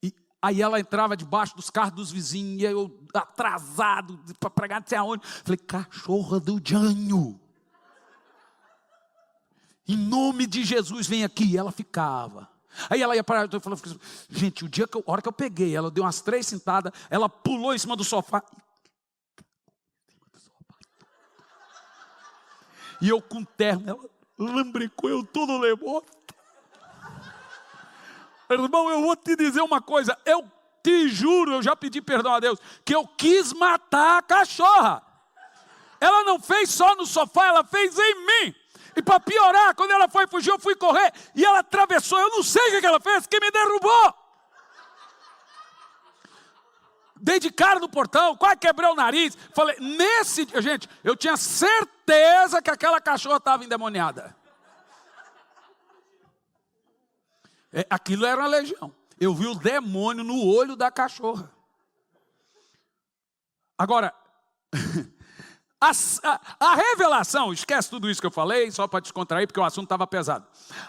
E aí ela entrava debaixo dos carros dos vizinhos, e eu atrasado, para pregar não sei aonde. Falei, cachorra do Jânio. Em nome de Jesus, vem aqui. E ela ficava. Aí ela ia para... Eu falei, gente, a hora que eu peguei, ela deu umas 3 sentadas, ela pulou em cima do sofá. E eu com terno, ela lambricou, eu todo levou. Irmão, eu vou te dizer uma coisa, eu te juro, eu já pedi perdão a Deus, que eu quis matar a cachorra. Ela não fez só no sofá, ela fez em mim. E para piorar, quando ela foi fugir, eu fui correr, e ela atravessou, eu não sei o que ela fez, que me derrubou. Dei de cara no portão, quase quebrei o nariz. Falei, nesse dia, gente, eu tinha certeza que aquela cachorra estava endemoniada. Aquilo era uma legião. Eu vi o demônio no olho da cachorra. Agora, a revelação, esquece tudo isso que eu falei, só para descontrair, porque o assunto estava pesado.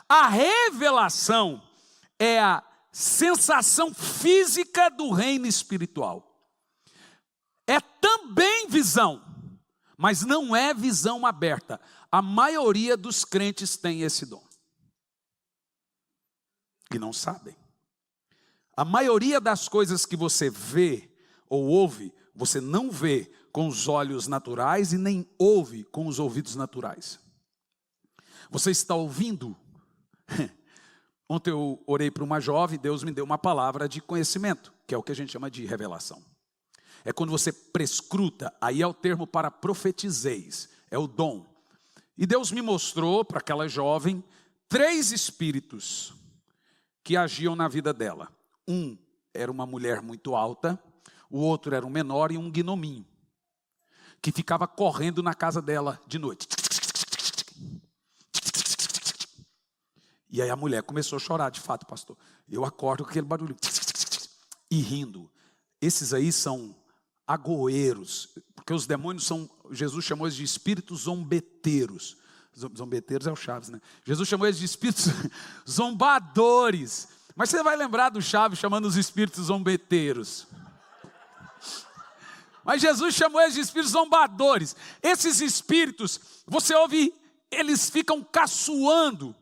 A revelação é a sensação física do reino espiritual. É também visão, mas não é visão aberta. A maioria dos crentes tem esse dom. E não sabem. A maioria das coisas que você vê ou ouve, você não vê, com os olhos naturais e nem ouve com os ouvidos naturais. Você está ouvindo? Ontem eu orei para uma jovem, Deus me deu uma palavra de conhecimento, que é o que a gente chama de revelação. É quando você prescruta, aí é o termo para profetizeis, é o dom. E Deus me mostrou para aquela jovem 3 espíritos que agiam na vida dela. Um era uma mulher muito alta, o outro era um menor e um gnominho, que ficava correndo na casa dela de noite. E aí a mulher começou a chorar, de fato, pastor. Eu acordo com aquele barulho, e rindo. Esses aí são agoeiros, porque os demônios são, Jesus chamou eles de espíritos zombeteiros. Zombeteiros é o Chaves, né? Jesus chamou eles de espíritos zombadores. Mas você vai lembrar do Chaves chamando os espíritos zombeteiros. Mas Jesus chamou eles de espíritos zombadores. Esses espíritos, você ouve, eles ficam caçoando.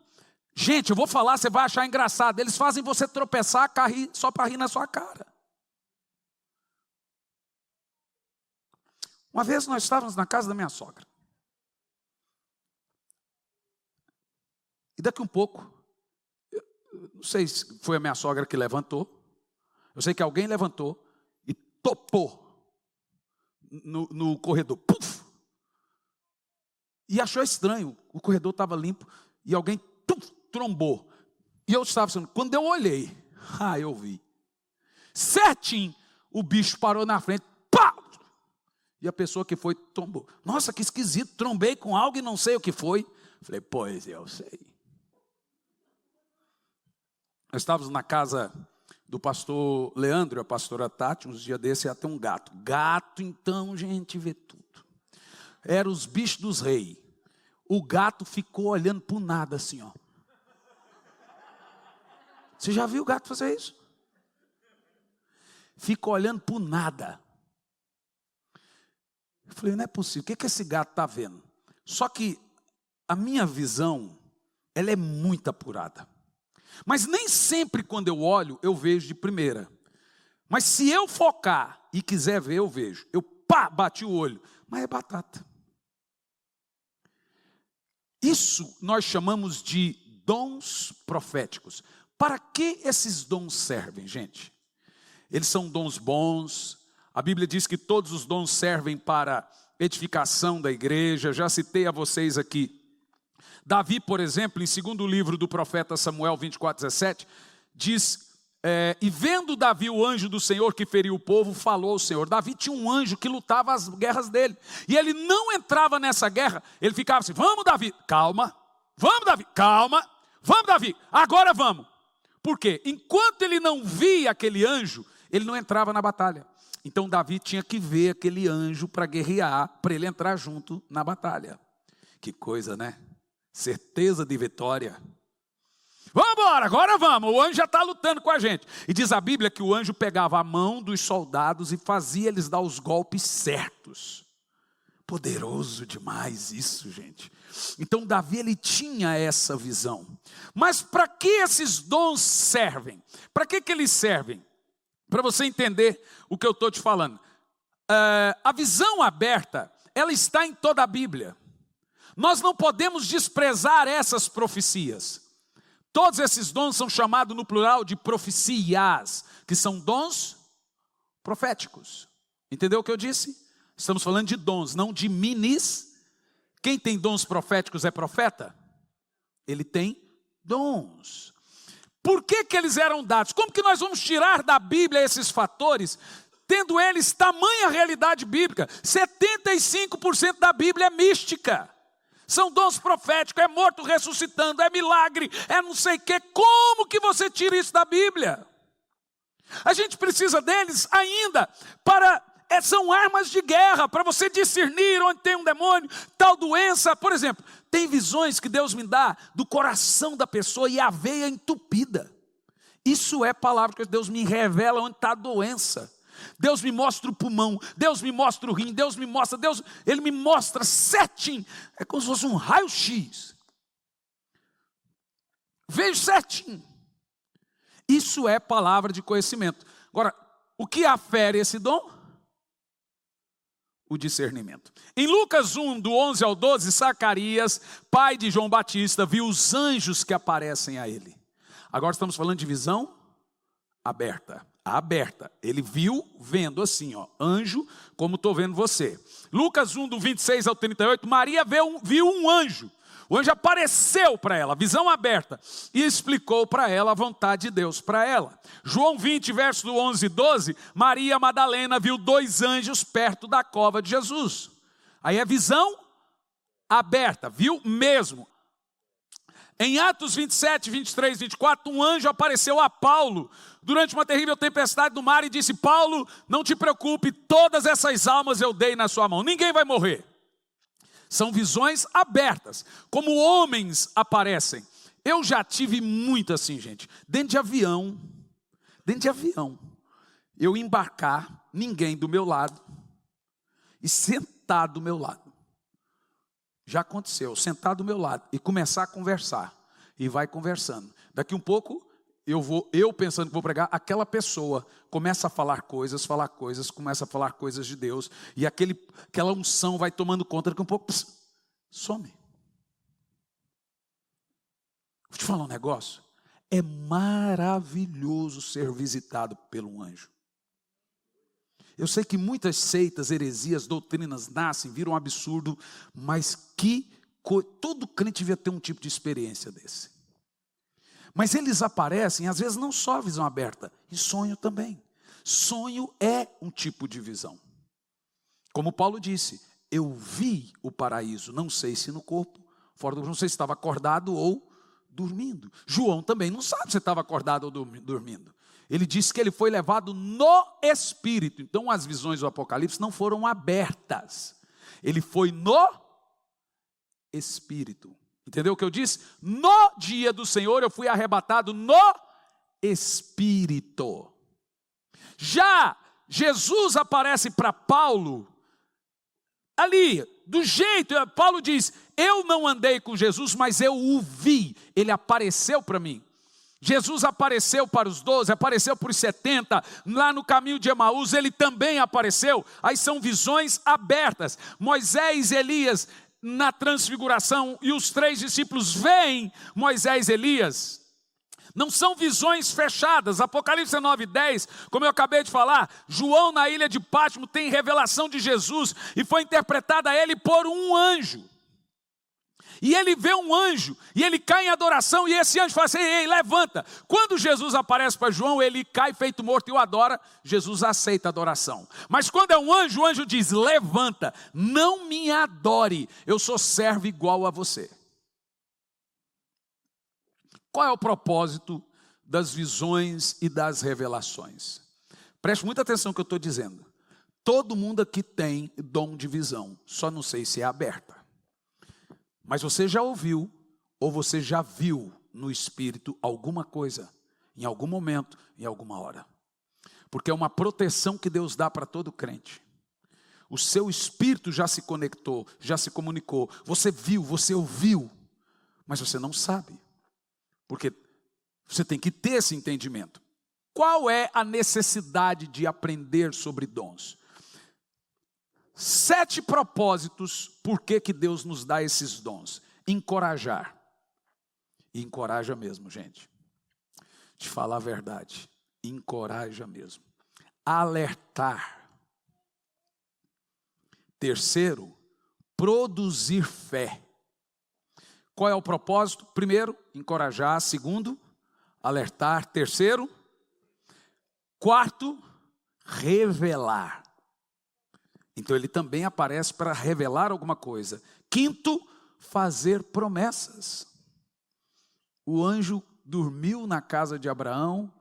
Gente, eu vou falar, você vai achar engraçado. Eles fazem você tropeçar, cair, só para rir na sua cara. Uma vez nós estávamos na casa da minha sogra. E daqui um pouco, não sei se foi a minha sogra que levantou. Eu sei que alguém levantou e topou no corredor. Puf! E achou estranho. O corredor estava limpo e alguém trombou. E eu estava pensando, quando eu olhei, eu vi. Certinho, o bicho parou na frente. Pá! E a pessoa que foi tombou. Nossa, que esquisito, trombei com algo e não sei o que foi. Falei, pois eu sei. Nós estávamos na casa do pastor Leandro e a pastora Tati, uns dias desses ia ter um gato. Gato, então, gente, vê tudo. Era os bichos dos reis. O gato ficou olhando para o nada assim, ó. Você já viu o gato fazer isso? Fica olhando para o nada. Eu falei, não é possível, o que esse gato está vendo? Só que a minha visão, ela é muito apurada. Mas nem sempre quando eu olho, eu vejo de primeira. Mas se eu focar e quiser ver, eu vejo. Eu bati o olho, mas é batata. Isso nós chamamos de dons proféticos. Para que esses dons servem, gente? Eles são dons bons. A Bíblia diz que todos os dons servem para edificação da igreja. Já citei a vocês aqui. Davi, por exemplo, em 2º livro do profeta Samuel 24:17, diz, e vendo Davi o anjo do Senhor que feriu o povo, falou ao Senhor. Davi tinha um anjo que lutava as guerras dele. E ele não entrava nessa guerra, ele ficava assim, vamos Davi, calma, vamos Davi, calma, vamos Davi, agora vamos. Por quê? Enquanto ele não via aquele anjo, ele não entrava na batalha. Então Davi tinha que ver aquele anjo para guerrear, para ele entrar junto na batalha. Que coisa, né? Certeza de vitória. Vamos embora, agora vamos. O anjo já está lutando com a gente. E diz a Bíblia que o anjo pegava a mão dos soldados e fazia eles dar os golpes certos. Poderoso demais isso, gente. Então Davi, ele tinha essa visão. Mas para que esses dons servem? Para que eles servem? Para você entender o que eu estou te falando. A visão aberta, ela está em toda a Bíblia. Nós não podemos desprezar essas profecias. Todos esses dons são chamados no plural de profecias, que são dons proféticos. Entendeu o que eu disse? Estamos falando de dons, não de minis. Quem tem dons proféticos é profeta? Ele tem dons. Por que eles eram dados? Como que nós vamos tirar da Bíblia esses fatores, tendo eles tamanha realidade bíblica? 75% da Bíblia é mística. São dons proféticos, é morto ressuscitando, é milagre, é não sei o quê. Como que você tira isso da Bíblia? A gente precisa deles ainda para... são armas de guerra, para você discernir onde tem um demônio, tal doença. Por exemplo, tem visões que Deus me dá do coração da pessoa e a veia entupida. Isso é palavra que Deus me revela onde está a doença. Deus me mostra o pulmão, Deus me mostra o rim, Ele me mostra certinho. É como se fosse um raio-x. Vejo certinho. Isso é palavra de conhecimento. Agora, o que afere esse dom? o discernimento. Em Lucas 1, do 11 ao 12, Zacarias, pai de João Batista, viu os anjos que aparecem a ele. Agora estamos falando de visão aberta. Aberta. Ele viu, vendo assim, ó, anjo, como estou vendo você. Lucas 1, do 26 ao 38, Maria viu um anjo. O anjo apareceu para ela, visão aberta, e explicou para ela a vontade de Deus para ela. João 20, verso do 11 e 12, Maria Madalena viu 2 anjos perto da cova de Jesus. Aí é visão aberta, viu mesmo. Em Atos 27, 23, 24, um anjo apareceu a Paulo durante uma terrível tempestade no mar e disse: Paulo, não te preocupe, todas essas almas eu dei na sua mão, ninguém vai morrer. São visões abertas, como homens aparecem. Eu já tive muito assim, gente, dentro de avião, eu embarcar, ninguém do meu lado, e sentar do meu lado. Já aconteceu, sentar do meu lado e começar a conversar, e vai conversando. Daqui um pouco, eu pensando que vou pregar, aquela pessoa começa a falar coisas, começa a falar coisas de Deus, e aquela unção vai tomando conta, daqui um pouco, some. Vou te falar um negócio, é maravilhoso ser visitado pelo anjo. Eu sei que muitas seitas, heresias, doutrinas nascem, viram um absurdo, mas todo crente devia ter um tipo de experiência desse. Mas eles aparecem, às vezes não só a visão aberta, e sonho também. Sonho é um tipo de visão. Como Paulo disse, eu vi o paraíso, não sei se no corpo, fora do corpo, não sei se estava acordado ou dormindo. João também não sabe se estava acordado ou dormindo. Ele disse que ele foi levado no Espírito. Então as visões do Apocalipse não foram abertas. Ele foi no Espírito. Entendeu o que eu disse? No dia do Senhor eu fui arrebatado no Espírito. Já Jesus aparece para Paulo ali, do jeito, Paulo diz, eu não andei com Jesus, mas eu o vi. Ele apareceu para mim. Jesus apareceu para os 12, apareceu para os 70, lá no caminho de Emaús, ele também apareceu. Aí são visões abertas. Moisés, Elias, na transfiguração, e os 3 discípulos veem Moisés e Elias. Não são visões fechadas. Apocalipse 9:10, como eu acabei de falar, João na ilha de Pátimo tem revelação de Jesus, e foi interpretada a ele por um anjo. E ele vê um anjo, e ele cai em adoração, e esse anjo fala assim, ei, levanta. Quando Jesus aparece para João, ele cai feito morto e o adora, Jesus aceita a adoração. Mas quando é um anjo, o anjo diz, levanta, não me adore, eu sou servo igual a você. Qual é o propósito das visões e das revelações? Preste muita atenção no que eu estou dizendo. Todo mundo aqui tem dom de visão, só não sei se é aberta. Mas você já ouviu, ou você já viu no Espírito alguma coisa, em algum momento, em alguma hora. Porque é uma proteção que Deus dá para todo crente. O seu Espírito já se conectou, já se comunicou. Você viu, você ouviu, mas você não sabe. Porque você tem que ter esse entendimento. Qual é a necessidade de aprender sobre dons? 7 propósitos por que Deus nos dá esses dons. Encorajar. E encoraja mesmo, gente. Te falar a verdade. Encoraja mesmo. Alertar. Terceiro, produzir fé. Qual é o propósito? Primeiro, encorajar. Segundo, alertar. Terceiro, quarto, revelar. Então ele também aparece para revelar alguma coisa. Quinto, fazer promessas. O anjo dormiu na casa de Abraão,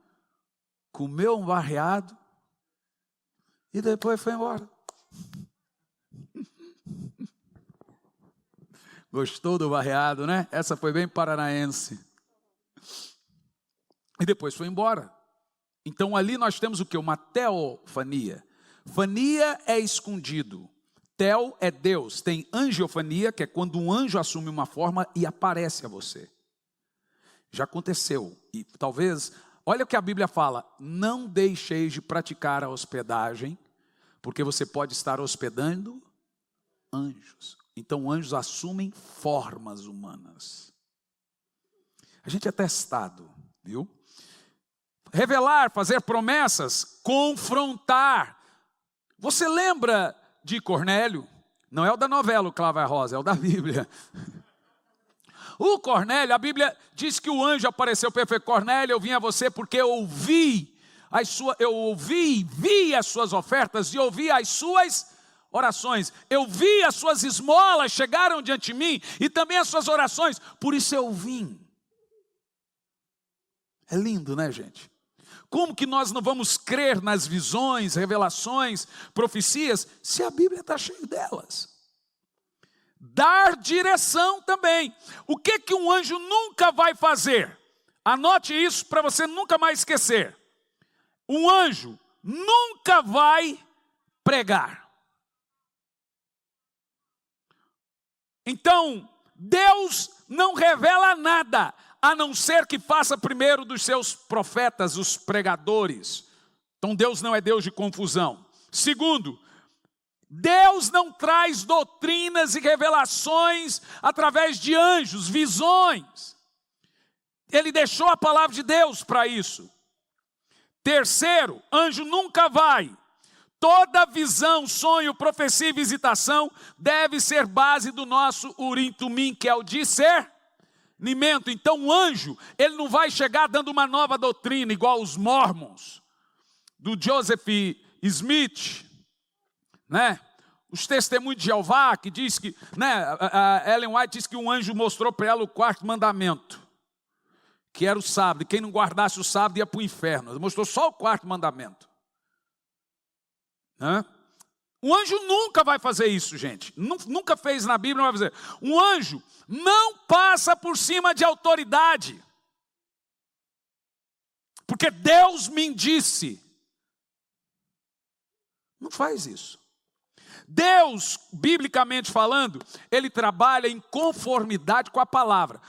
comeu um barreado e depois foi embora. Gostou do barreado, né? Essa foi bem paranaense. E depois foi embora. Então ali nós temos o quê? Uma teofania. Fania é escondido. Tel é Deus. Tem angiofania, que é quando um anjo assume uma forma e aparece a você. Já aconteceu. E talvez, olha o que a Bíblia fala. Não deixeis de praticar a hospedagem, Porque você pode estar hospedando anjos. Então anjos assumem formas humanas. A gente é testado, viu? Revelar, fazer promessas, confrontar. Você lembra de Cornélio? Não é o da novela, o Cláudio Rosa, é o da Bíblia. O Cornélio, a Bíblia diz que o anjo apareceu para ele. Cornélio, eu vim a você porque eu vi as suas ofertas e ouvi as suas orações. Eu vi as suas esmolas chegaram diante de mim e também as suas orações. Por isso eu vim. É lindo, né, gente? Como que nós não vamos crer nas visões, revelações, profecias, se a Bíblia está cheia delas? Dar direção também. O que um anjo nunca vai fazer? Anote isso para você nunca mais esquecer. Um anjo nunca vai pregar. Então, Deus não revela nada, a não ser que faça primeiro dos seus profetas, os pregadores. Então Deus não é Deus de confusão. Segundo, Deus não traz doutrinas e revelações através de anjos, visões. Ele deixou a palavra de Deus para isso. Terceiro, anjo nunca vai. Toda visão, sonho, profecia e visitação deve ser base do nosso Urim Tumim, que é o discernimento. Então o anjo, ele não vai chegar dando uma nova doutrina, igual os Mormons, do Joseph Smith, né? Os testemunhos de Jeová, que diz que, né? A Ellen White diz que um anjo mostrou para ela o 4º mandamento, que era o sábado, e quem não guardasse o sábado ia para o inferno. Ele mostrou só o 4º mandamento. Um anjo nunca vai fazer isso, gente. Nunca fez na Bíblia, não vai fazer. Um anjo não passa por cima de autoridade. Porque Deus me disse. Não faz isso. Deus, biblicamente falando, ele trabalha em conformidade com a palavra.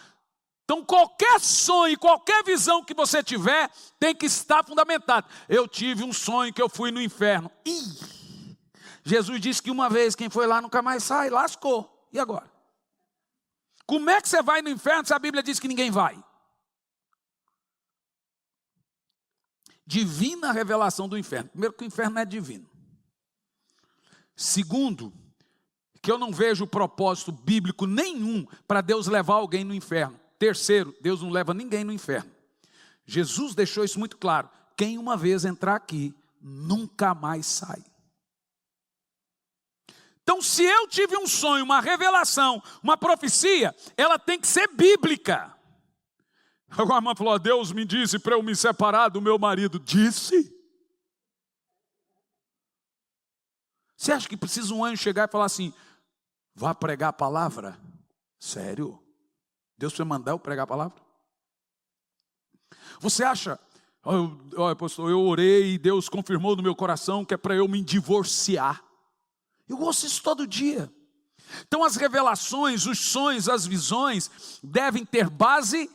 Então qualquer sonho, qualquer visão que você tiver, tem que estar fundamentado. Eu tive um sonho que eu fui no inferno. Jesus disse que uma vez quem foi lá nunca mais sai, lascou. E agora? Como é que você vai no inferno se a Bíblia diz que ninguém vai? Divina revelação do inferno. Primeiro que o inferno não é divino. Segundo, que eu não vejo propósito bíblico nenhum para Deus levar alguém no inferno. Terceiro, Deus não leva ninguém no inferno. Jesus deixou isso muito claro. Quem uma vez entrar aqui, nunca mais sai. Então, se eu tive um sonho, uma revelação, uma profecia, ela tem que ser bíblica. Agora a irmã falou, Deus me disse para eu me separar do meu marido. Disse? Você acha que precisa um anjo chegar e falar assim, vá pregar a palavra? Sério? Deus vai mandar eu pregar a palavra? Você acha, pastor, eu orei e Deus confirmou no meu coração que é para eu me divorciar. Eu ouço isso todo dia. Então as revelações, os sonhos, as visões devem ter base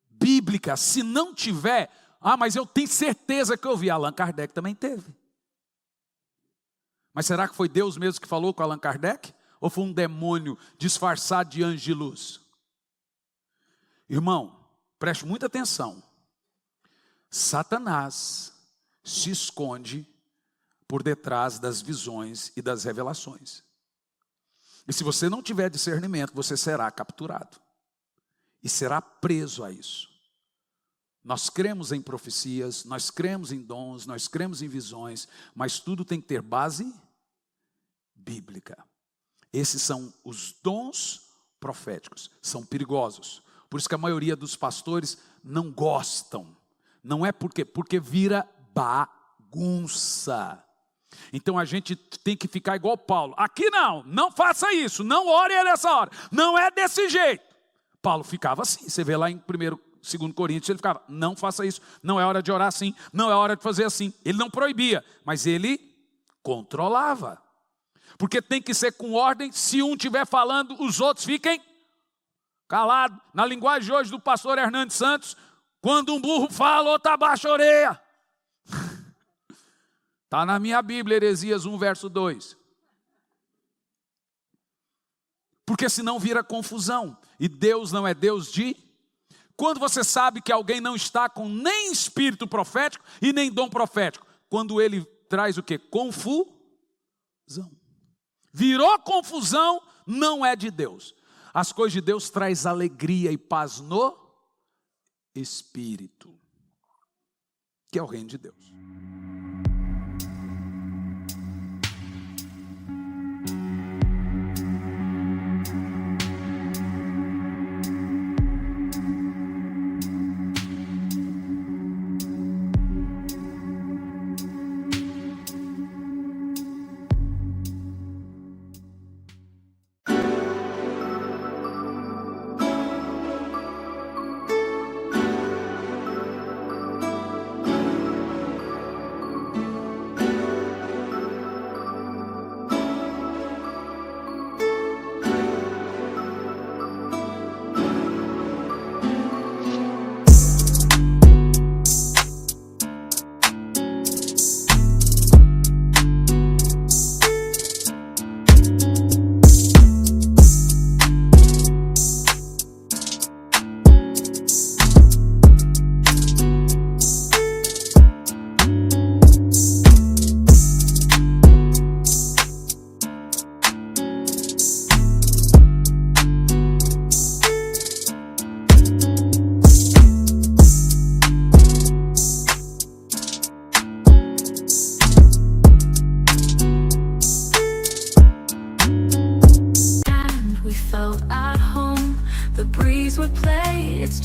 bíblica. Se não tiver, mas eu tenho certeza que eu vi. Allan Kardec também teve. Mas será que foi Deus mesmo que falou com Allan Kardec? Ou foi um demônio disfarçado de anjo de luz? Irmão, preste muita atenção. Satanás se esconde por detrás das visões e das revelações. E se você não tiver discernimento, você será capturado. E será preso a isso. Nós cremos em profecias, nós cremos em dons, nós cremos em visões, mas tudo tem que ter base bíblica. Esses são os dons proféticos, são perigosos. Por isso que a maioria dos pastores não gostam. Não é porque vira bagunça. Então a gente tem que ficar igual Paulo. Aqui não faça isso, não ore nessa hora. Não é desse jeito. Paulo ficava assim, você vê lá em 2 Coríntios, ele ficava, não faça isso, não é hora de orar assim, não é hora de fazer assim. Ele não proibia, mas ele controlava. Porque tem que ser com ordem, se um estiver falando, os outros fiquem calados. Na linguagem de hoje do pastor Hernandes Santos, quando um burro fala, outro abaixa a orelha. Está na minha Bíblia, Heresias 1, verso 2. Porque senão vira confusão. E Deus não é Deus de... Quando você sabe que alguém não está com nem espírito profético e nem dom profético. Quando ele traz o quê? Confusão. Virou confusão, não é de Deus. As coisas de Deus traz alegria e paz no espírito, que é o reino de Deus.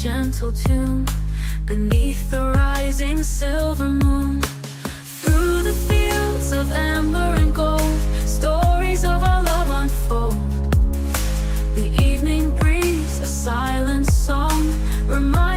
Gentle tune beneath the rising silver moon. Through the fields of amber and gold, stories of our love unfold. The evening breeze, a silent song, reminds